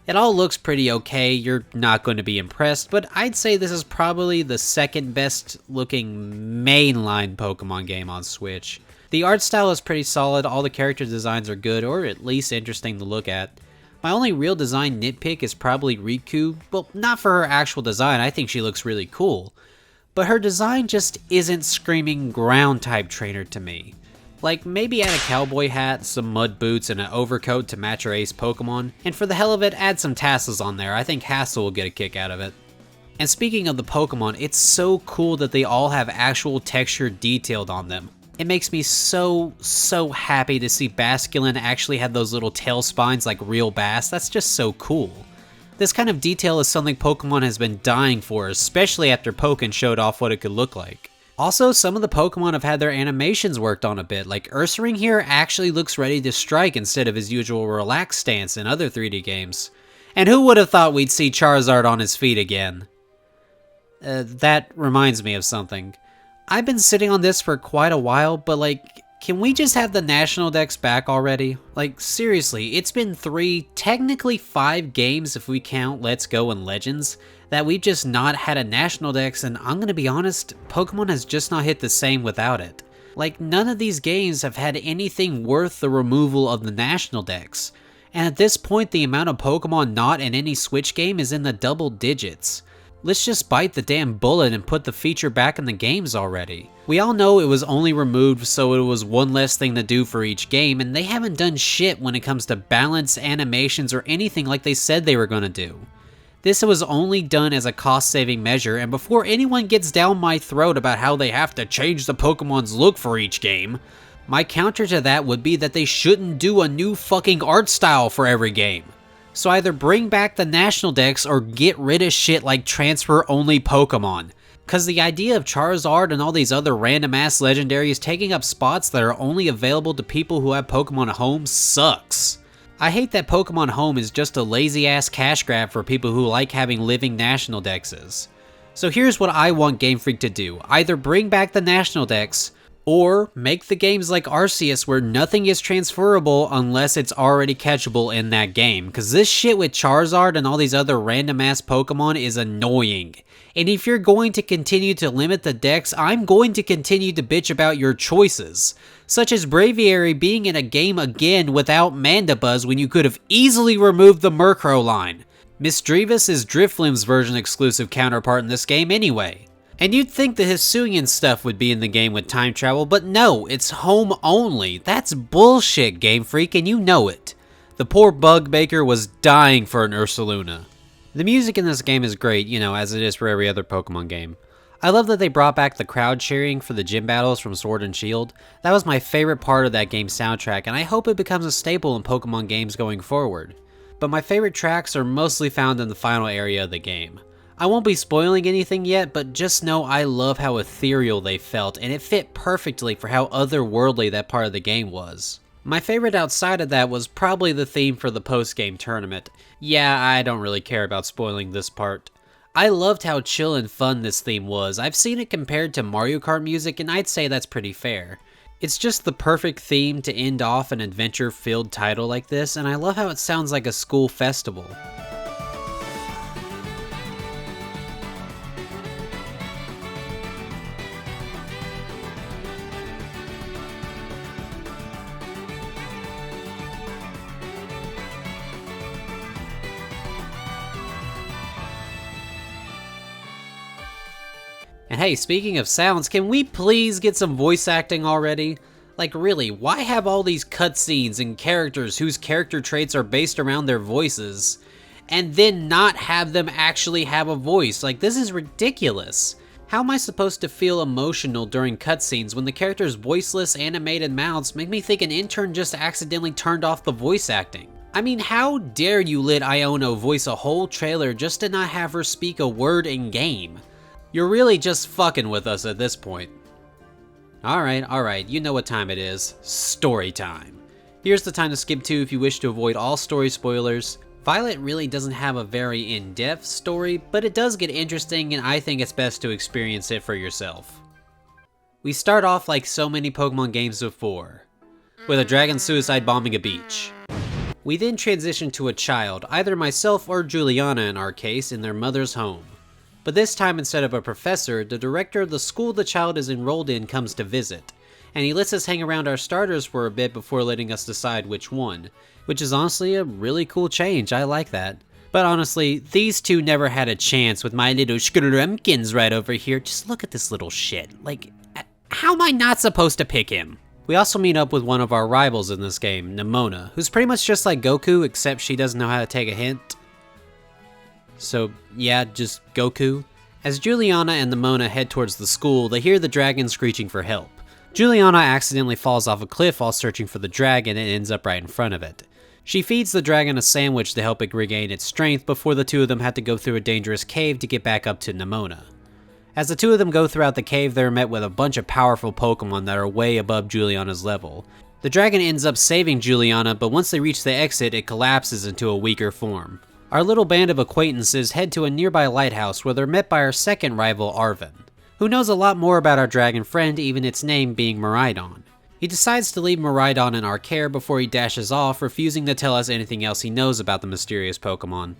A: It all looks pretty okay, you're not going to be impressed, but I'd say this is probably the second best looking mainline Pokemon game on Switch. The art style is pretty solid, all the character designs are good, or at least interesting to look at. My only real design nitpick is probably Riku. Well, not for her actual design, I think she looks really cool. But her design just isn't screaming ground type trainer to me. Like, maybe add a cowboy hat, some mud boots, and an overcoat to match her ace Pokemon, and for the hell of it, add some tassels on there. I think Hassel will get a kick out of it. And speaking of the Pokemon, it's so cool that they all have actual texture detailed on them. It makes me so happy to see Basculin actually have those little tail spines like real bass. That's just so cool. This kind of detail is something Pokemon has been dying for, especially after Pokken showed off what it could look like. Also, some of the Pokemon have had their animations worked on a bit, like Ursaring here actually looks ready to strike instead of his usual relaxed stance in other 3D games. And who would have thought we'd see Charizard on his feet again? That reminds me of something. I've been sitting on this for quite a while, but like, can we just have the National Dex back already? Like, seriously, it's been 3, technically 5 games if we count Let's Go and Legends, that we've just not had a National Dex, and I'm gonna be honest, Pokemon has just not hit the same without it. Like, none of these games have had anything worth the removal of the National Dex. And at this point, the amount of Pokemon not in any Switch game is in the double digits. Let's just bite the damn bullet and put the feature back in the games already. We all know it was only removed so it was one less thing to do for each game, and they haven't done shit when it comes to balance, animations, or anything like they said they were gonna do. This was only done as a cost-saving measure, and before anyone gets down my throat about how they have to change the Pokemon's look for each game, my counter to that would be that they shouldn't do a new fucking art style for every game. So either bring back the National Dex or get rid of shit like transfer-only Pokemon. Cause the idea of Charizard and all these other random-ass legendaries taking up spots that are only available to people who have Pokemon Home sucks. I hate that Pokemon Home is just a lazy-ass cash grab for people who like having living National Dexes. So here's what I want Game Freak to do. Either bring back the National Dex, or make the games like Arceus where nothing is transferable unless it's already catchable in that game. Cause this shit with Charizard and all these other random ass Pokemon is annoying. And if you're going to continue to limit the dex, I'm going to continue to bitch about your choices. Such as Braviary being in a game again without Mandibuzz when you could have easily removed the Murkrow line. Misdreavus is Drifloon's version exclusive counterpart in this game anyway. And you'd think the Hisuian stuff would be in the game with time travel, but no, it's home only. That's bullshit, Game Freak, and you know it. The poor Bug Baker was dying for an Ursaluna. The music in this game is great, you know, as it is for every other Pokemon game. I love that they brought back the crowd cheering for the gym battles from Sword and Shield. That was my favorite part of that game's soundtrack, and I hope it becomes a staple in Pokemon games going forward. But my favorite tracks are mostly found in the final area of the game. I won't be spoiling anything yet, but just know I love how ethereal they felt, and it fit perfectly for how otherworldly that part of the game was. My favorite outside of that was probably the theme for the post-game tournament. Yeah, I don't really care about spoiling this part. I loved how chill and fun this theme was. I've seen it compared to Mario Kart music, and I'd say that's pretty fair. It's just the perfect theme to end off an adventure-filled title like this, and I love how it sounds like a school festival. And hey, speaking of sounds, can we please get some voice acting already? Like really, why have all these cutscenes and characters whose character traits are based around their voices, and then not have them actually have a voice? Like, this is ridiculous. How am I supposed to feel emotional during cutscenes when the characters' voiceless animated mouths make me think an intern just accidentally turned off the voice acting? I mean, how dare you let Iono voice a whole trailer just to not have her speak a word in game? You're really just fucking with us at this point. Alright, you know what time it is. Story time. Here's the time to skip to if you wish to avoid all story spoilers. Violet really doesn't have a very in-depth story, but it does get interesting, and I think it's best to experience it for yourself. We start off like so many Pokemon games before, with a dragon suicide bombing a beach. We then transition to a child, either myself or Juliana in our case, in their mother's home. But this time, instead of a professor, the director of the school the child is enrolled in comes to visit, and he lets us hang around our starters for a bit before letting us decide which one, which is honestly a really cool change. I like that. But honestly, these two never had a chance with my little Shkrumkins right over here. Just look at this little shit. Like, how am I not supposed to pick him? We also meet up with one of our rivals in this game, Nemona, who's pretty much just like Goku, except she doesn't know how to take a hint. So yeah, just Goku. As Juliana and Nemona head towards the school, they hear the dragon screeching for help. Juliana accidentally falls off a cliff while searching for the dragon and ends up right in front of it. She feeds the dragon a sandwich to help it regain its strength before the two of them have to go through a dangerous cave to get back up to Nemona. As the two of them go throughout the cave, they're met with a bunch of powerful Pokemon that are way above Juliana's level. The dragon ends up saving Juliana, but once they reach the exit, it collapses into a weaker form. Our little band of acquaintances head to a nearby lighthouse where they're met by our second rival, Arven, who knows a lot more about our dragon friend, even its name being Miraidon. He decides to leave Miraidon in our care before he dashes off, refusing to tell us anything else he knows about the mysterious Pokemon.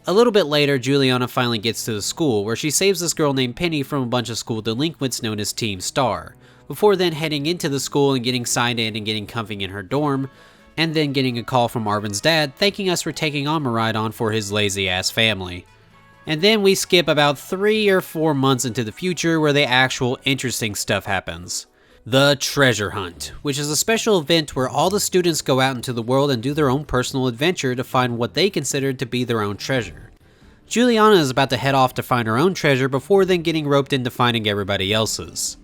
A: A little bit later, Juliana finally gets to the school, where she saves this girl named Penny from a bunch of school delinquents known as Team Star, before then heading into the school and getting signed in and getting comfy in her dorm, and then getting a call from Arven's dad thanking us for taking on Miraidon for his lazy-ass family. And then we skip about 3 or 4 months into the future where the actual interesting stuff happens. The Treasure Hunt, which is a special event where all the students go out into the world and do their own personal adventure to find what they consider to be their own treasure. Juliana is about to head off to find her own treasure before then getting roped into finding everybody else's.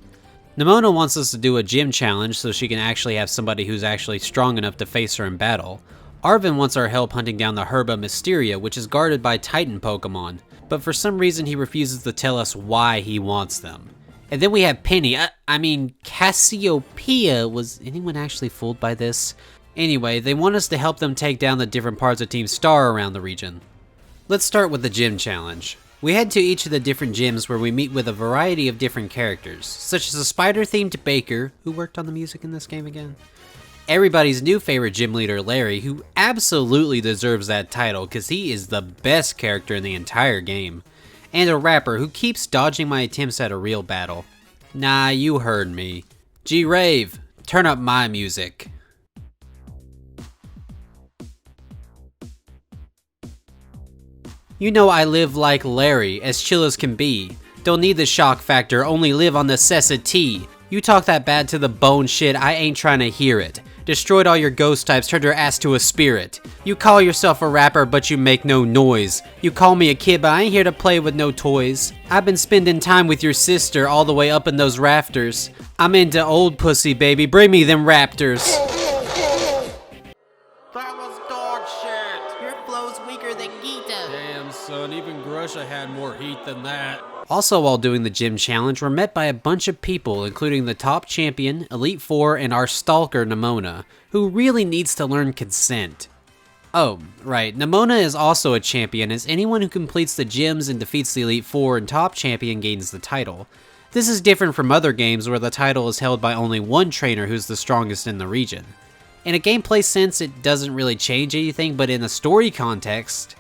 A: Nemona wants us to do a gym challenge so she can actually have somebody who's actually strong enough to face her in battle. Arven wants our help hunting down the Herba Mysteria, which is guarded by Titan Pokemon, but for some reason he refuses to tell us why he wants them. And then we have Penny, Cassiopeia. Was anyone actually fooled by this? Anyway, they want us to help them take down the different parts of Team Star around the region. Let's start with the gym challenge. We head to each of the different gyms where we meet with a variety of different characters, such as a spider-themed baker, who worked on the music in this game again, everybody's new favorite gym leader, Larry, who absolutely deserves that title because he is the best character in the entire game, and a rapper who keeps dodging my attempts at a real battle. Nah, you heard me. G-Rave, turn up my music. You know I live like Larry, as chill as can be. Don't need the shock factor, only live on necessity. You talk that bad to the bone shit, I ain't trying to hear it. Destroyed all your ghost types, turned your ass to a spirit. You call yourself a rapper, but you make no noise. You call me a kid, but I ain't here to play with no toys. I've been spending time with your sister all the way up in those rafters. I'm into old pussy, baby, bring me them raptors.
B: That was dog shit.
C: Your flow's weaker than Gita.
B: Damn, son, even Grusha had more heat than that.
A: Also, while doing the gym challenge, we're met by a bunch of people, including the top champion, Elite Four, and our stalker, Nemona, who really needs to learn consent. Oh, right, Nemona is also a champion, as anyone who completes the gyms and defeats the Elite Four and top champion gains the title. This is different from other games where the title is held by only one trainer who's the strongest in the region. In a gameplay sense, it doesn't really change anything, but in a story context,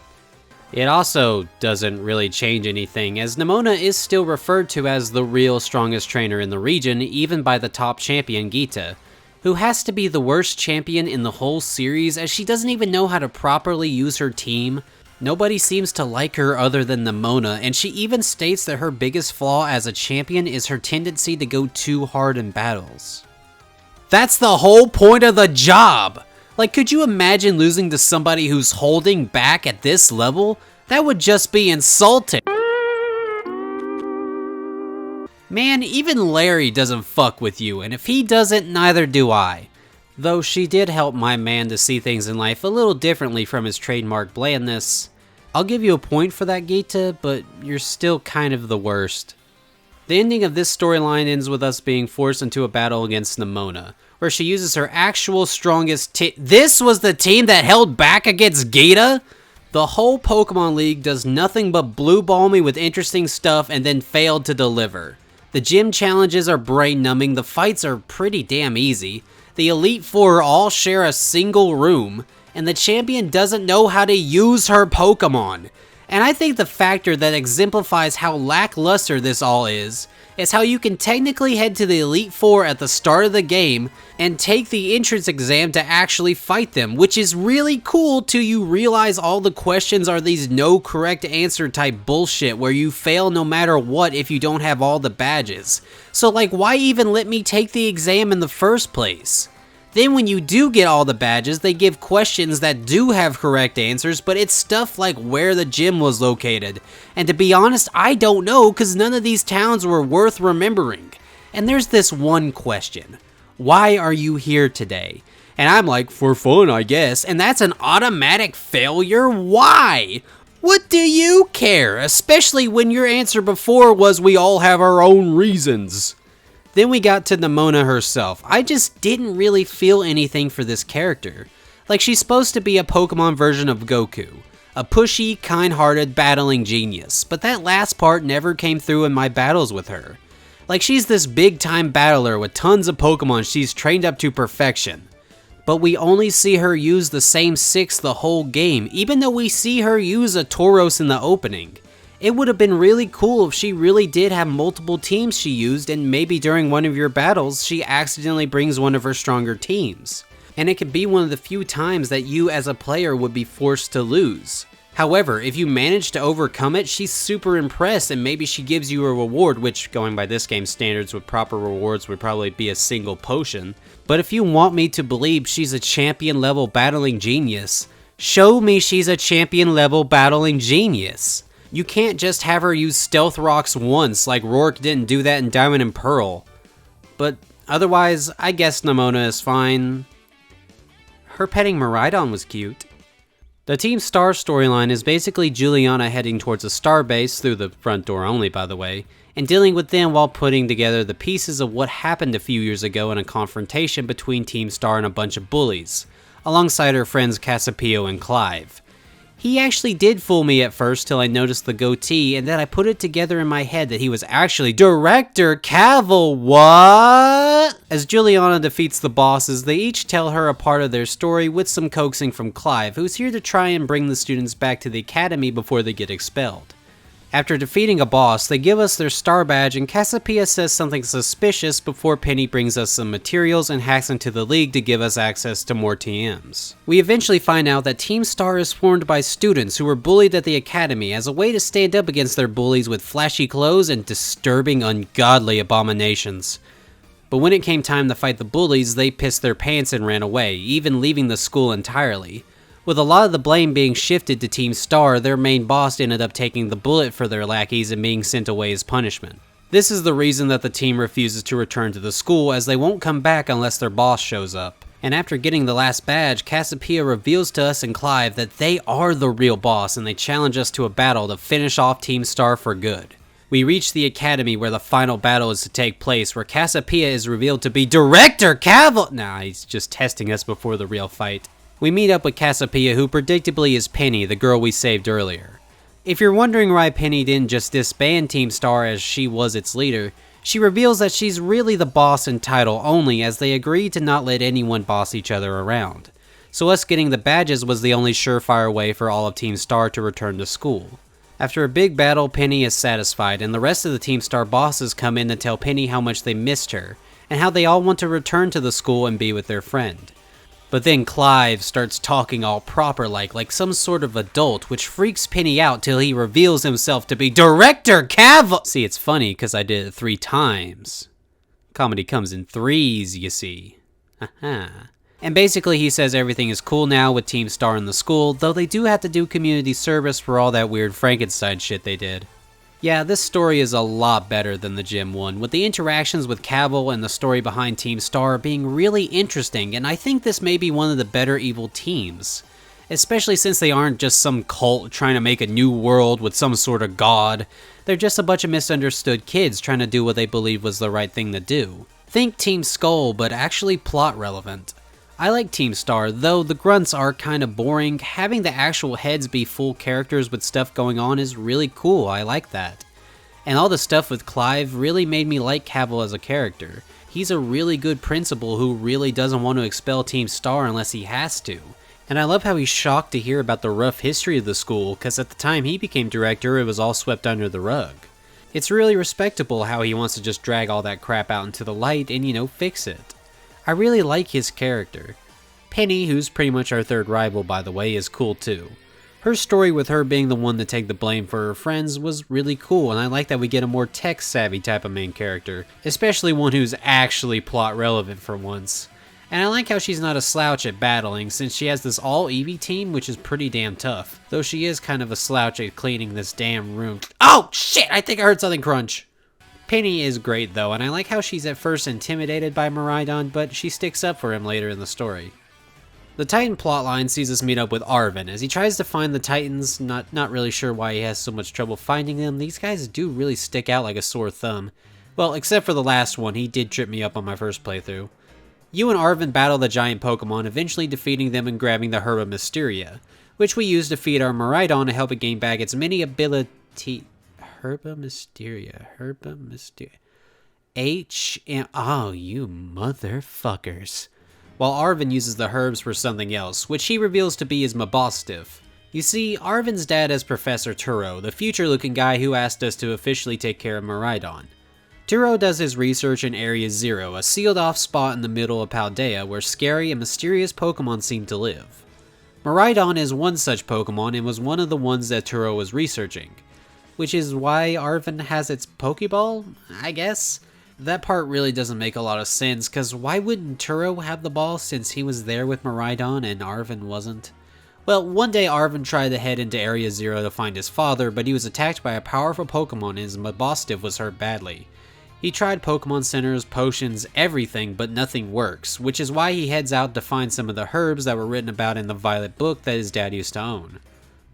A: it also doesn't really change anything, as Nemona is still referred to as the real strongest trainer in the region, even by the top champion Gita, who has to be the worst champion in the whole series as she doesn't even know how to properly use her team. Nobody seems to like her other than Nimona, and she even states that her biggest flaw as a champion is her tendency to go too hard in battles. That's the whole point of the job! Like, could you imagine losing to somebody who's holding back at this level? That would just be insulting. Man, even Larry doesn't fuck with you, and if he doesn't, neither do I. Though she did help my man to see things in life a little differently from his trademark blandness. I'll give you a point for that, Geeta, but you're still kind of the worst. The ending of this storyline ends with us being forced into a battle against Nimona, where she uses her actual strongest This was the team that held back against Geeta? The whole Pokemon League does nothing but blue ball me with interesting stuff and then failed to deliver. The gym challenges are brain numbing, the fights are pretty damn easy. The Elite Four all share a single room, and the champion doesn't know how to use her Pokemon. And I think the factor that exemplifies how lackluster this all is how you can technically head to the Elite Four at the start of the game and take the entrance exam to actually fight them, which is really cool till you realize all the questions are these no correct answer type bullshit where you fail no matter what if you don't have all the badges. So like, why even let me take the exam in the first place? Then when you do get all the badges, they give questions that do have correct answers, but it's stuff like where the gym was located. And to be honest, I don't know because none of these towns were worth remembering. And there's this one question. Why are you here today? And I'm like, for fun, I guess. And that's an automatic failure? Why? What do you care? Especially when your answer before was we all have our own reasons. Then we got to Nimona herself. I just didn't really feel anything for this character. Like, she's supposed to be a Pokemon version of Goku. A pushy, kind-hearted, battling genius. But that last part never came through in my battles with her. Like, she's this big-time battler with tons of Pokemon she's trained up to perfection. But we only see her use the same 6 the whole game, even though we see her use a Tauros in the opening. It would have been really cool if she really did have multiple teams she used, and maybe during one of your battles, she accidentally brings one of her stronger teams. And it could be one of the few times that you as a player would be forced to lose. However, if you manage to overcome it, she's super impressed and maybe she gives you a reward, which going by this game's standards with proper rewards would probably be a single potion. But if you want me to believe she's a champion level battling genius, show me she's a champion level battling genius. You can't just have her use Stealth Rocks once like Rourke didn't do that in Diamond and Pearl. But otherwise, I guess Nimona is fine. Her petting Miraidon was cute. The Team Star storyline is basically Juliana heading towards a star base, through the front door only by the way, and dealing with them while putting together the pieces of what happened a few years ago in a confrontation between Team Star and a bunch of bullies, alongside her friends Cassiopeia and Clive. He actually did fool me at first till I noticed the goatee, and then I put it together in my head that he was actually Director Cavill. What? As Juliana defeats the bosses, they each tell her a part of their story with some coaxing from Clive, who's here to try and bring the students back to the academy before they get expelled. After defeating a boss, they give us their star badge and Cassiopeia says something suspicious before Penny brings us some materials and hacks into the league to give us access to more TMs. We eventually find out that Team Star is formed by students who were bullied at the academy as a way to stand up against their bullies with flashy clothes and disturbing, ungodly abominations. But when it came time to fight the bullies, they pissed their pants and ran away, even leaving the school entirely. With a lot of the blame being shifted to Team Star, their main boss ended up taking the bullet for their lackeys and being sent away as punishment. This is the reason that the team refuses to return to the school, as they won't come back unless their boss shows up. And after getting the last badge, Cassiopeia reveals to us and Clive that they are the real boss and they challenge us to a battle to finish off Team Star for good. We reach the academy where the final battle is to take place, where Cassiopeia is revealed to be Director Cavill. Nah, he's just testing us before the real fight. We meet up with Cassiopeia, who predictably is Penny, the girl we saved earlier. If you're wondering why Penny didn't just disband Team Star as she was its leader, she reveals that she's really the boss in title only, as they agreed to not let anyone boss each other around. So us getting the badges was the only surefire way for all of Team Star to return to school. After a big battle, Penny is satisfied, and the rest of the Team Star bosses come in to tell Penny how much they missed her, and how they all want to return to the school and be with their friend. But then Clive starts talking all proper like some sort of adult, which freaks Penny out till he reveals himself to be Director Cavill! See, it's funny because I did it 3 times. Comedy comes in threes, you see. Haha. And basically he says everything is cool now with Team Star in the school, though they do have to do community service for all that weird Frankenstein shit they did. Yeah, this story is a lot better than the gym one, with the interactions with Cavill and the story behind Team Star being really interesting, and I think this may be one of the better evil teams. Especially since they aren't just some cult trying to make a new world with some sort of god. They're just a bunch of misunderstood kids trying to do what they believe was the right thing to do. Think Team Skull, but actually plot relevant. I like Team Star, though the grunts are kind of boring. Having the actual heads be full characters with stuff going on is really cool, I like that. And all the stuff with Clive really made me like Cavill as a character. He's a really good principal who really doesn't want to expel Team Star unless he has to. And I love how he's shocked to hear about the rough history of the school, cause at the time he became director it was all swept under the rug. It's really respectable how he wants to just drag all that crap out into the light and, you know, fix it. I really like his character. Penny, who's pretty much our third rival by the way, is cool too. Her story with her being the one to take the blame for her friends was really cool, and I like that we get a more tech-savvy type of main character, especially one who's actually plot relevant for once. And I like how she's not a slouch at battling, since she has this all-Eevee team, which is pretty damn tough, though she is kind of a slouch at cleaning this damn room. Oh shit, I think I heard something crunch! Penny is great though, and I like how she's at first intimidated by Miraidon, but she sticks up for him later in the story. The Titan plotline sees us meet up with Arven as he tries to find the Titans, not really sure why he has so much trouble finding them. These guys do really stick out like a sore thumb. Well, except for the last one, he did trip me up on my first playthrough. You and Arven battle the giant Pokemon, eventually defeating them and grabbing the Herba Mysteria, which we use to feed our Miraidon to help it gain back its many ability... Herba Mysteria. Oh, you motherfuckers. While Arven uses the herbs for something else, which he reveals to be his Mabostiff. You see, Arven's dad is Professor Turo, the future-looking guy who asked us to officially take care of Miraidon. Turo does his research in Area 0, a sealed-off spot in the middle of Paldea where scary and mysterious Pokemon seem to live. Miraidon is one such Pokemon and was one of the ones that Turo was researching. Which is why Arven has its Pokeball, I guess? That part really doesn't make a lot of sense, cause why wouldn't Turo have the ball since he was there with Miraidon and Arven wasn't? Well, one day Arven tried to head into Area 0 to find his father, but he was attacked by a powerful Pokemon and his Mabostiff was hurt badly. He tried Pokemon centers, potions, everything, but nothing works, which is why he heads out to find some of the herbs that were written about in the Violet book that his dad used to own.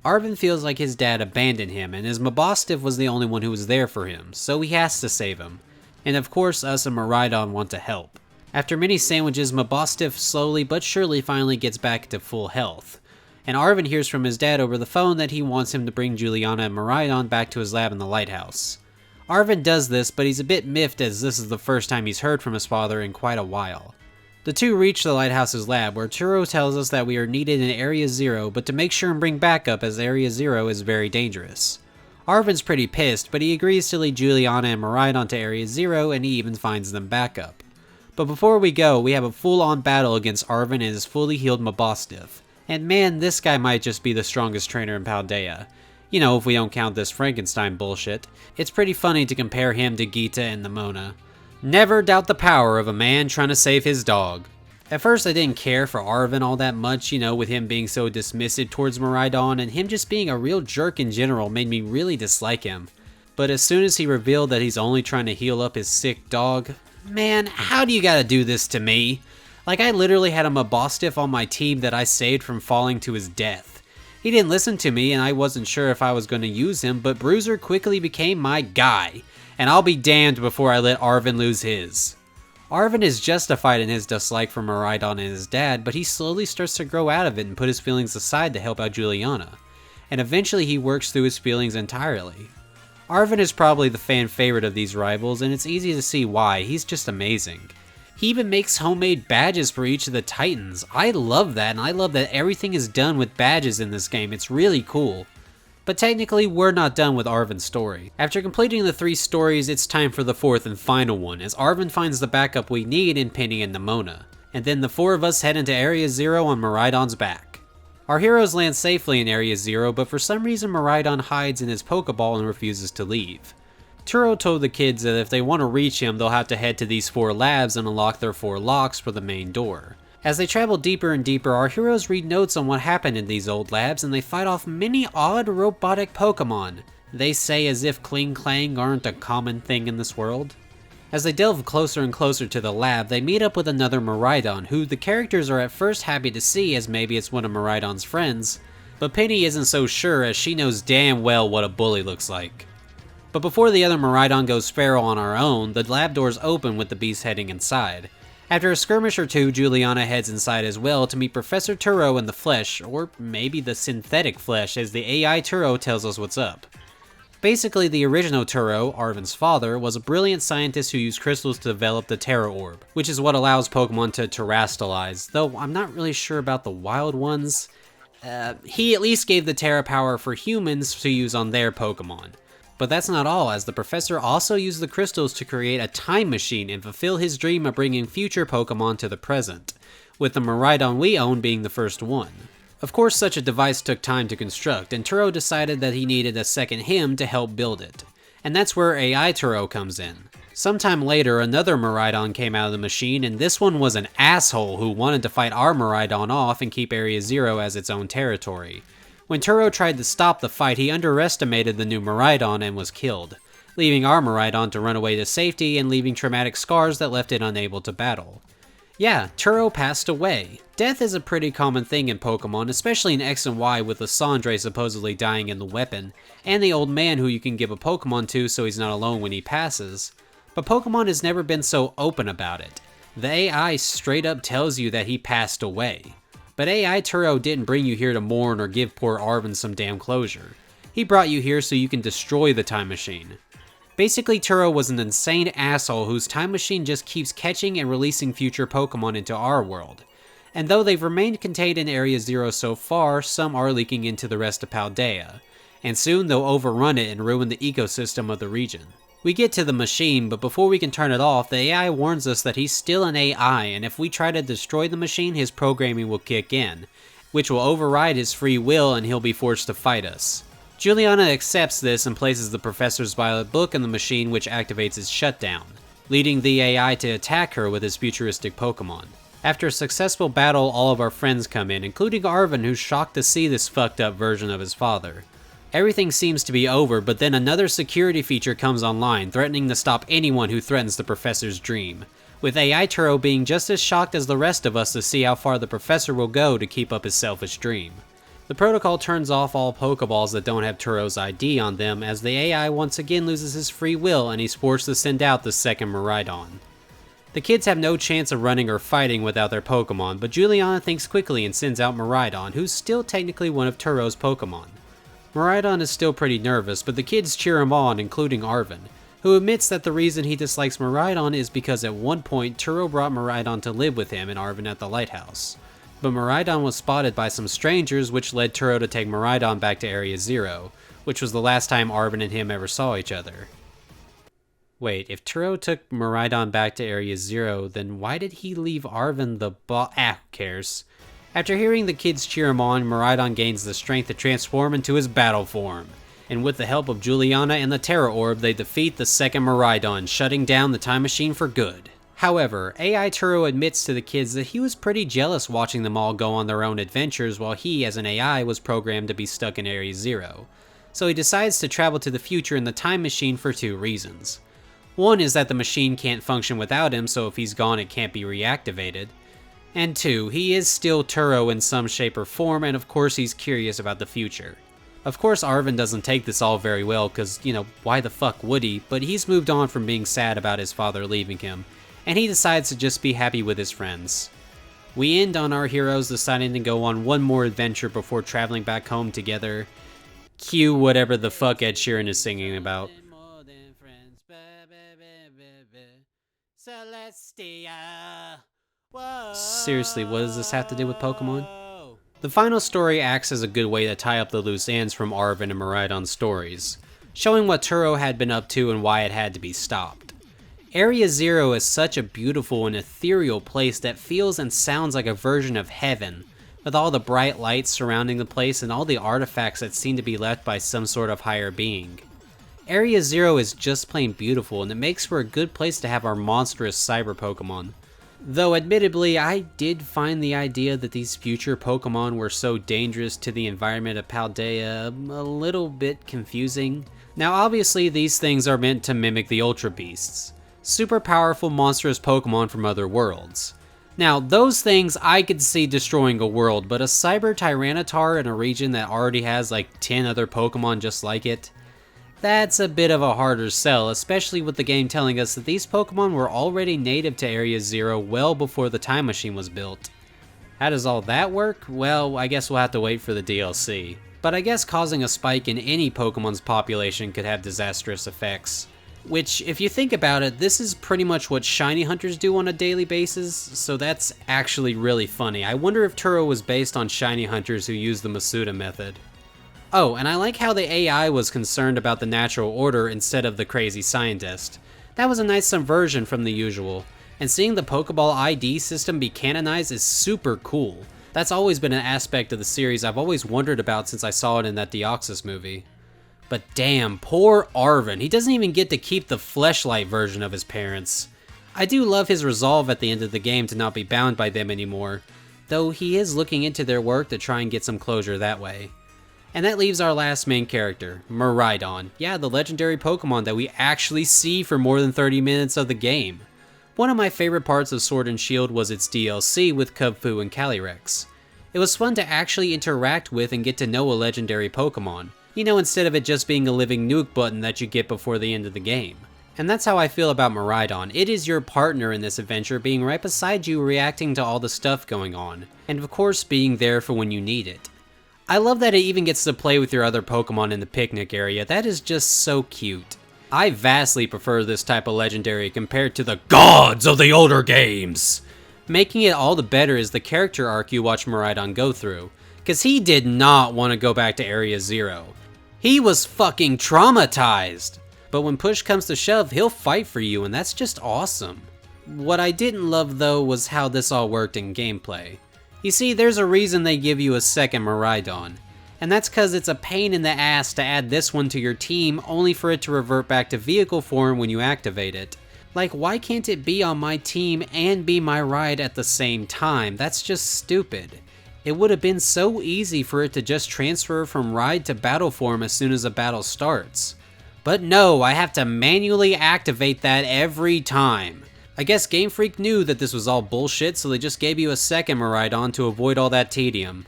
A: Arven feels like his dad abandoned him, and his Mabostiff was the only one who was there for him, so he has to save him. And of course, us and Miraidon want to help. After many sandwiches, Mabostiff slowly but surely finally gets back to full health. And Arven hears from his dad over the phone that he wants him to bring Juliana and Miraidon back to his lab in the lighthouse. Arven does this, but he's a bit miffed as this is the first time he's heard from his father in quite a while. The two reach the lighthouse's lab, where Turo tells us that we are needed in Area 0, but to make sure and bring backup as Area 0 is very dangerous. Arven's pretty pissed, but he agrees to lead Juliana and Miraidon to Area 0, and he even finds them backup. But before we go, we have a full-on battle against Arven and his fully healed Mabostiff. And man, this guy might just be the strongest trainer in Paldea. You know, if we don't count this Frankenstein bullshit. It's pretty funny to compare him to Geeta and Nemona. Never doubt the power of a man trying to save his dog. At first I didn't care for Arven all that much, you know, with him being so dismissive towards Miraidon, and him just being a real jerk in general made me really dislike him. But as soon as he revealed that he's only trying to heal up his sick dog, man, how do you gotta do this to me? Like, I literally had a Mabostiff on my team that I saved from falling to his death. He didn't listen to me and I wasn't sure if I was going to use him, but Bruiser quickly became my guy. And I'll be damned before I let Arven lose his. Arven is justified in his dislike for Miraidon and his dad, but he slowly starts to grow out of it and put his feelings aside to help out Juliana. And eventually he works through his feelings entirely. Arven is probably the fan favorite of these rivals, and it's easy to see why. He's just amazing. He even makes homemade badges for each of the Titans. I love that, and I love that everything is done with badges in this game. It's really cool. But technically, we're not done with Arven's story. After completing the 3 stories, it's time for the 4th and final one, as Arven finds the backup we need in Penny and Nemona. and then the four of us head into Area Zero on Miraidon's back. Our heroes land safely in Area Zero, but for some reason Miraidon hides in his Pokeball and refuses to leave. Turo told the kids that if they want to reach him, they'll have to head to these 4 labs and unlock their 4 locks for the main door. As they travel deeper and deeper, our heroes read notes on what happened in these old labs, and they fight off many odd robotic Pokemon. They say as if Kling Clang aren't a common thing in this world. As they delve closer and closer to the lab, they meet up with another Miraidon, who the characters are at first happy to see as maybe it's one of Miraidon's friends, but Penny isn't so sure as she knows damn well what a bully looks like. But before the other Miraidon goes feral on our own, the lab doors open with the beast heading inside. After a skirmish or two, Juliana heads inside as well to meet Professor Turo in the flesh, or maybe the synthetic flesh as the AI Turo tells us what's up. Basically, the original Turo, Arven's father, was a brilliant scientist who used crystals to develop the Terra Orb, which is what allows Pokemon to terrestrialize, though I'm not really sure about the wild ones. He at least gave the Terra power for humans to use on their Pokemon. But that's not all, as the professor also used the crystals to create a time machine and fulfill his dream of bringing future Pokemon to the present, with the Miraidon we own being the first one. Of course, such a device took time to construct, and Turo decided that he needed a second him to help build it. And that's where AI Turo comes in. Sometime later, another Miraidon came out of the machine, and this one was an asshole who wanted to fight our Miraidon off and keep Area Zero as its own territory. When Turo tried to stop the fight, he underestimated the new Miraidon and was killed, leaving our Miraidon to run away to safety and leaving traumatic scars that left it unable to battle. Yeah, Turo passed away. Death is a pretty common thing in Pokemon, especially in X and Y with Lysandre supposedly dying in the weapon, and the old man who you can give a Pokemon to so he's not alone when he passes. But Pokemon has never been so open about it. The AI straight up tells you that he passed away. But AI Turo didn't bring you here to mourn or give poor Arven some damn closure. He brought you here so you can destroy the time machine. Basically, Turo was an insane asshole whose time machine just keeps catching and releasing future Pokemon into our world. And though they've remained contained in Area Zero so far, some are leaking into the rest of Paldea. And soon they'll overrun it and ruin the ecosystem of the region. We get to the machine, but before we can turn it off, the AI warns us that he's still an AI, and if we try to destroy the machine, his programming will kick in, which will override his free will and he'll be forced to fight us. Juliana accepts this and places the professor's violet book in the machine, which activates its shutdown, leading the AI to attack her with his futuristic Pokemon. After a successful battle, all of our friends come in, including Arven, who's shocked to see this fucked up version of his father. Everything seems to be over, but then another security feature comes online, threatening to stop anyone who threatens the professor's dream, with AI Turo being just as shocked as the rest of us to see how far the professor will go to keep up his selfish dream. The protocol turns off all Pokeballs that don't have Turo's ID on them, as the AI once again loses his free will and he's forced to send out the second Miraidon. The kids have no chance of running or fighting without their Pokemon, but Juliana thinks quickly and sends out Miraidon, who's still technically one of Turo's Pokemon. Miraidon is still pretty nervous, but the kids cheer him on, including Arven, who admits that the reason he dislikes Miraidon is because at one point Turo brought Miraidon to live with him and Arven at the lighthouse. But Miraidon was spotted by some strangers, which led Turo to take Miraidon back to Area Zero, which was the last time Arven and him ever saw each other. Wait, if Turo took Miraidon back to Area Zero, then why did he leave Arven who cares? After hearing the kids cheer him on, Miraidon gains the strength to transform into his battle form, and with the help of Juliana and the Terra Orb, they defeat the second Miraidon, shutting down the time machine for good. However, AI Turo admits to the kids that he was pretty jealous watching them all go on their own adventures while he, as an AI, was programmed to be stuck in Area Zero. So he decides to travel to the future in the time machine for 2 reasons. One is that the machine can't function without him, so if he's gone it can't be reactivated. And 2, he is still Turo in some shape or form, and of course he's curious about the future. Of course Arven doesn't take this all very well, cause, why the fuck would he, but he's moved on from being sad about his father leaving him, and he decides to just be happy with his friends. We end on our heroes deciding to go on one more adventure before traveling back home together. Cue whatever the fuck Ed Sheeran is singing about. Seriously, what does this have to do with Pokemon? The final story acts as a good way to tie up the loose ends from Arven and Miraidon's stories, showing what Turo had been up to and why it had to be stopped. Area Zero is such a beautiful and ethereal place that feels and sounds like a version of heaven, with all the bright lights surrounding the place and all the artifacts that seem to be left by some sort of higher being. Area Zero is just plain beautiful, and it makes for a good place to have our monstrous cyber Pokemon. Though admittedly, I did find the idea that these future Pokemon were so dangerous to the environment of Paldea a little bit confusing. Now obviously these things are meant to mimic the Ultra Beasts, super powerful monstrous Pokemon from other worlds. Now those things I could see destroying a world, but a Cyber Tyranitar in a region that already has like 10 other Pokemon just like it? That's a bit of a harder sell, especially with the game telling us that these Pokemon were already native to Area Zero well before the time machine was built. How does all that work? Well, I guess we'll have to wait for the DLC. But I guess causing a spike in any Pokemon's population could have disastrous effects. Which, if you think about it, this is pretty much what shiny hunters do on a daily basis, so that's actually really funny. I wonder if Turo was based on shiny hunters who use the Masuda method. Oh, and I like how the AI was concerned about the natural order instead of the crazy scientist. That was a nice subversion from the usual, and seeing the Pokeball ID system be canonized is super cool. That's always been an aspect of the series I've always wondered about since I saw it in that Deoxys movie. But damn, poor Arven, he doesn't even get to keep the fleshlight version of his parents. I do love his resolve at the end of the game to not be bound by them anymore, though he is looking into their work to try and get some closure that way. And that leaves our last main character, Miraidon. Yeah, the legendary Pokemon that we actually see for more than 30 minutes of the game. One of my favorite parts of Sword and Shield was its DLC with Kubfu and Calyrex. It was fun to actually interact with and get to know a legendary Pokemon. You know, instead of it just being a living nuke button that you get before the end of the game. And that's how I feel about Miraidon. It is your partner in this adventure, being right beside you reacting to all the stuff going on. And of course being there for when you need it. I love that it even gets to play with your other Pokemon in the picnic area. That is just so cute. I vastly prefer this type of legendary compared to the gods of the older games. Making it all the better is the character arc you watch Miraidon go through. Cause he did not want to go back to Area Zero. He was fucking traumatized. But when push comes to shove, he'll fight for you, and that's just awesome. What I didn't love though was how this all worked in gameplay. You see, there's a reason they give you a second Miraidon, and that's cause it's a pain in the ass to add this one to your team only for it to revert back to vehicle form when you activate it. Like, why can't it be on my team and be my ride at the same time? That's just stupid. It would have been so easy for it to just transfer from ride to battle form as soon as a battle starts. But no, I have to manually activate that every time. I guess Game Freak knew that this was all bullshit, so they just gave you a second Miraidon to avoid all that tedium.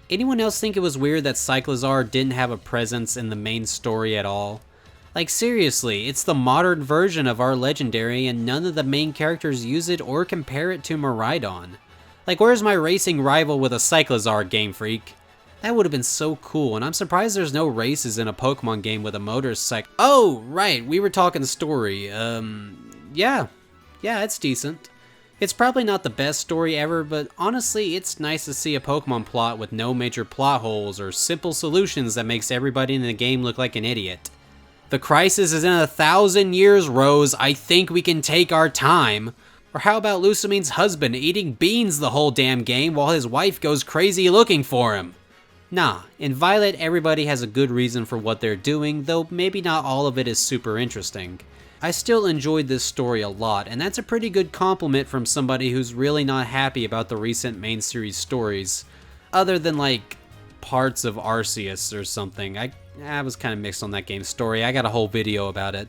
A: Anyone else think it was weird that Cyclizar didn't have a presence in the main story at all? Like seriously, it's the modern version of our legendary and none of the main characters use it or compare it to Miraidon. Like, where's my racing rival with a Cyclizar, Game Freak? That would have been so cool, and I'm surprised there's no races in a Pokemon game with a motorcycle. Oh, right, we were talking story. Yeah, it's decent. It's probably not the best story ever, but honestly, it's nice to see a Pokemon plot with no major plot holes or simple solutions that makes everybody in the game look like an idiot. The crisis is in 1,000 years, Rose. I think we can take our time. Or how about Lucamine's husband eating beans the whole damn game while his wife goes crazy looking for him? Nah, in Violet everybody has a good reason for what they're doing, though maybe not all of it is super interesting. I still enjoyed this story a lot, and that's a pretty good compliment from somebody who's really not happy about the recent main series stories. Other than like, parts of Arceus or something. I was kind of mixed on that game's story, I got a whole video about it.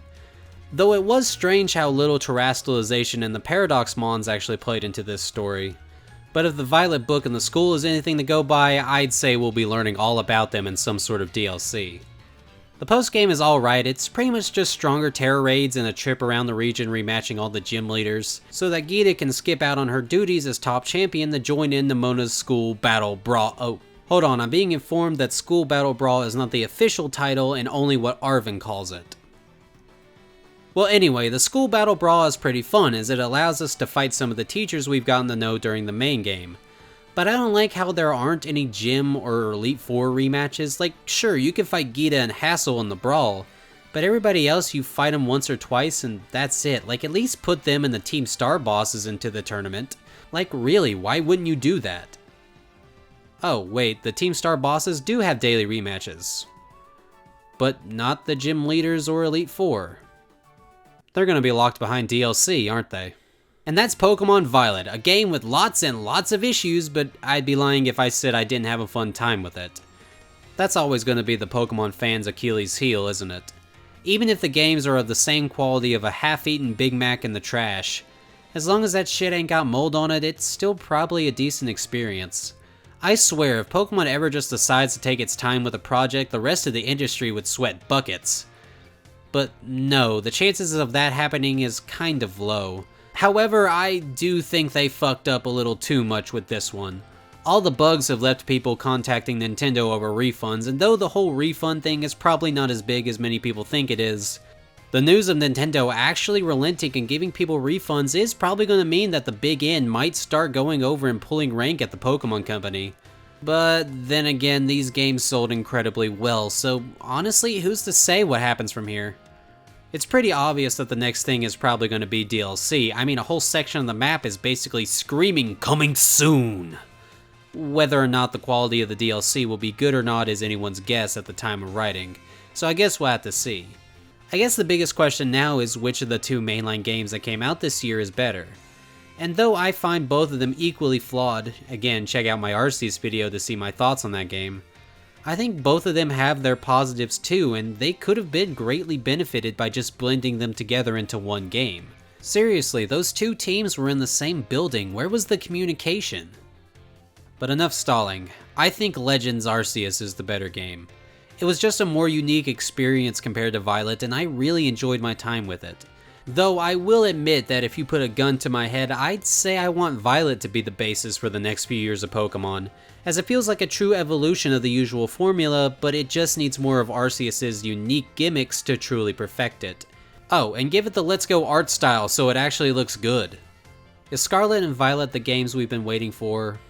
A: Though it was strange how little terrestrialization and the Paradox Mons actually played into this story. But if the Violet book and the school is anything to go by, I'd say we'll be learning all about them in some sort of DLC. The post-game is alright, it's pretty much just stronger terror raids and a trip around the region rematching all the gym leaders, so that Geeta can skip out on her duties as top champion to join in Nemona's School Battle Brawl. Oh, hold on, I'm being informed that School Battle Brawl is not the official title and only what Arven calls it. Well anyway, the School Battle Brawl is pretty fun as it allows us to fight some of the teachers we've gotten to know during the main game. But I don't like how there aren't any Gym or Elite Four rematches. Like, sure, you can fight Geeta and Hassel in the Brawl, But everybody else, you fight them once or twice and that's it. Like, at least put them and the Team Star bosses into the tournament. Like, really, why wouldn't you do that? Oh, wait, the Team Star bosses do have daily rematches. But not the gym leaders or Elite Four. They're gonna be locked behind DLC, aren't they? And that's Pokemon Violet, a game with lots and lots of issues, but I'd be lying if I said I didn't have a fun time with it. That's always gonna be the Pokemon fans' Achilles heel, isn't it? Even if the games are of the same quality of a half-eaten Big Mac in the trash, as long as that shit ain't got mold on it, it's still probably a decent experience. I swear, if Pokemon ever just decides to take its time with a project, the rest of the industry would sweat buckets. But no, the chances of that happening is kind of low. However, I do think they fucked up a little too much with this one. All the bugs have left people contacting Nintendo over refunds, and though the whole refund thing is probably not as big as many people think it is, the news of Nintendo actually relenting and giving people refunds is probably going to mean that the Big N might start going over and pulling rank at the Pokemon Company. But then again, these games sold incredibly well, so honestly, who's to say what happens from here? It's pretty obvious that the next thing is probably going to be DLC. I mean, a whole section of the map is basically screaming, "Coming soon!" Whether or not the quality of the DLC will be good or not is anyone's guess at the time of writing, so I guess we'll have to see. I guess the biggest question now is which of the two mainline games that came out this year is better. And though I find both of them equally flawed, again, check out my Arceus video to see my thoughts on that game, I think both of them have their positives too, and they could have been greatly benefited by just blending them together into one game. Seriously, those two teams were in the same building, where was the communication? But enough stalling. I think Legends Arceus is the better game. It was just a more unique experience compared to Violet, and I really enjoyed my time with it. Though I will admit that if you put a gun to my head, I'd say I want Violet to be the basis for the next few years of Pokemon, as it feels like a true evolution of the usual formula, but it just needs more of Arceus' unique gimmicks to truly perfect it. Oh, and give it the Let's Go art style so it actually looks good. Is Scarlet and Violet the games we've been waiting for?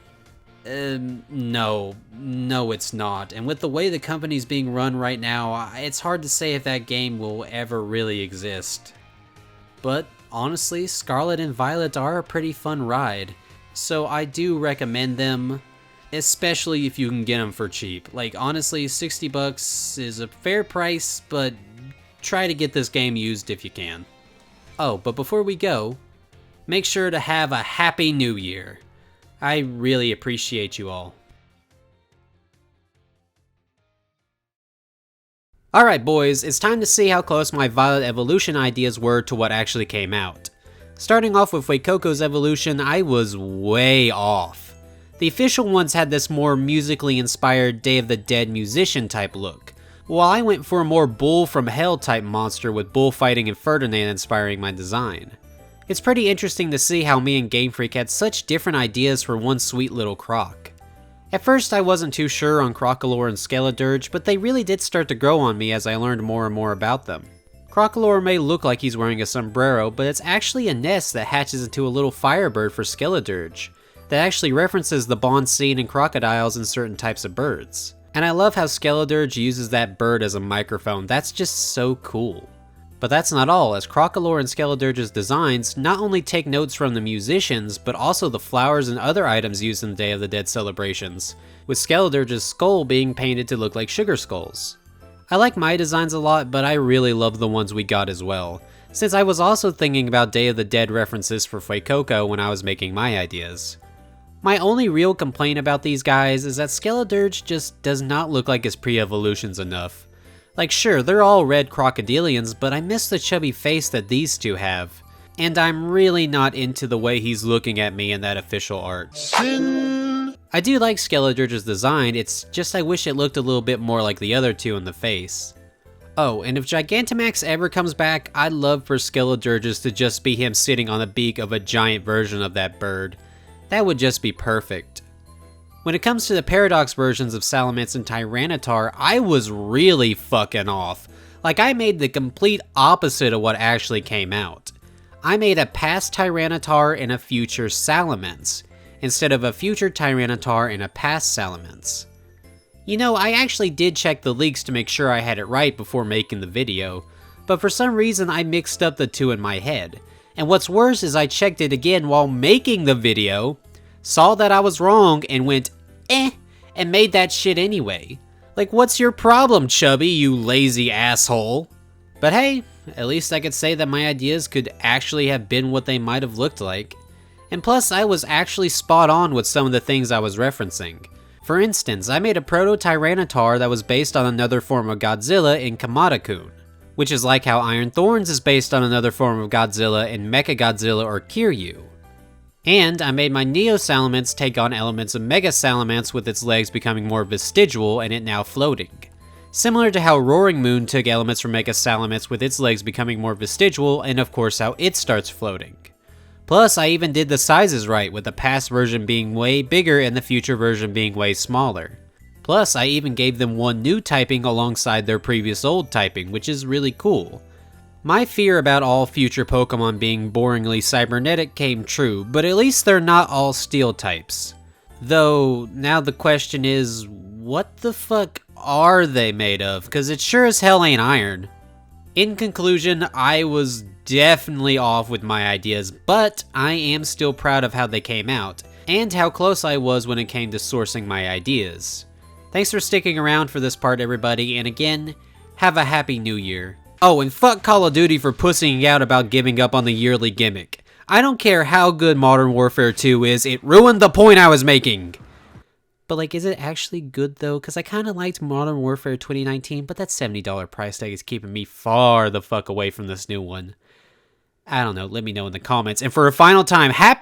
A: No, it's not. And with the way the company's being run right now, it's hard to say if that game will ever really exist. But honestly, Scarlet and Violet are a pretty fun ride, so I do recommend them, especially if you can get them for cheap. Like, honestly, $60 is a fair price, but try to get this game used if you can. Oh, but before we go, make sure to have a Happy New Year. I really appreciate you all. Alright boys, it's time to see how close my Violet evolution ideas were to what actually came out. Starting off with Fuecoco's evolution, I was way off. The official ones had this more musically inspired Day of the Dead musician type look, while I went for a more Bull from Hell type monster with bullfighting and Ferdinand inspiring my design. It's pretty interesting to see how me and Game Freak had such different ideas for one sweet little croc. At first I wasn't too sure on Crocalor and Skeledirge, but they really did start to grow on me as I learned more and more about them. Crocalor may look like he's wearing a sombrero, but it's actually a nest that hatches into a little firebird for Skeledirge, that actually references the bond seen in crocodiles and certain types of birds. And I love how Skeledirge uses that bird as a microphone, that's just so cool. But that's not all, as Crocalor and Skeledirge's designs not only take notes from the musicians, but also the flowers and other items used in the Day of the Dead celebrations, with Skeledirge's skull being painted to look like sugar skulls. I like my designs a lot, but I really love the ones we got as well, since I was also thinking about Day of the Dead references for Fuecoco when I was making my ideas. My only real complaint about these guys is that Skeledirge just does not look like his pre-evolutions enough. Like sure, they're all red crocodilians, but I miss the chubby face that these two have. And I'm really not into the way he's looking at me in that official art. Sin. I do like Skeledirge's design, it's just I wish it looked a little bit more like the other two in the face. Oh, and if Gigantamax ever comes back, I'd love for Skeledirge's to just be him sitting on the beak of a giant version of that bird. That would just be perfect. When it comes to the Paradox versions of Salamence and Tyranitar, I was really fucking off. Like I made the complete opposite of what actually came out. I made a past Tyranitar and a future Salamence, instead of a future Tyranitar and a past Salamence. You know, I actually did check the leaks to make sure I had it right before making the video, but for some reason I mixed up the two in my head. And what's worse is I checked it again while making the video, saw that I was wrong, and went, and made that shit anyway. Like, what's your problem, Chubby, you lazy asshole? But hey, at least I could say that my ideas could actually have been what they might have looked like. And plus, I was actually spot on with some of the things I was referencing. For instance, I made a proto-Tyranitar that was based on another form of Godzilla in Kamada-kun, which is like how Iron Thorns is based on another form of Godzilla in Mechagodzilla or Kiryu. And I made my Neo Salamence take on elements of Mega Salamence with its legs becoming more vestigial and it now floating. Similar to how Roaring Moon took elements from Mega Salamence with its legs becoming more vestigial, and of course how it starts floating. Plus, I even did the sizes right, with the past version being way bigger and the future version being way smaller. Plus, I even gave them one new typing alongside their previous old typing, which is really cool. My fear about all future Pokemon being boringly cybernetic came true, but at least they're not all steel types. Though, now the question is, what the fuck are they made of? Cause it sure as hell ain't iron. In conclusion, I was definitely off with my ideas, but I am still proud of how they came out, and how close I was when it came to sourcing my ideas. Thanks for sticking around for this part, everybody, and again, have a happy new year. Oh, and fuck Call of Duty for pussying out about giving up on the yearly gimmick. I don't care how good Modern Warfare 2 is, it ruined the point I was making! But like, is it actually good though? Cause I kinda liked Modern Warfare 2019, but that $70 price tag is keeping me far the fuck away from this new one. I don't know, let me know in the comments. And for a final time, happy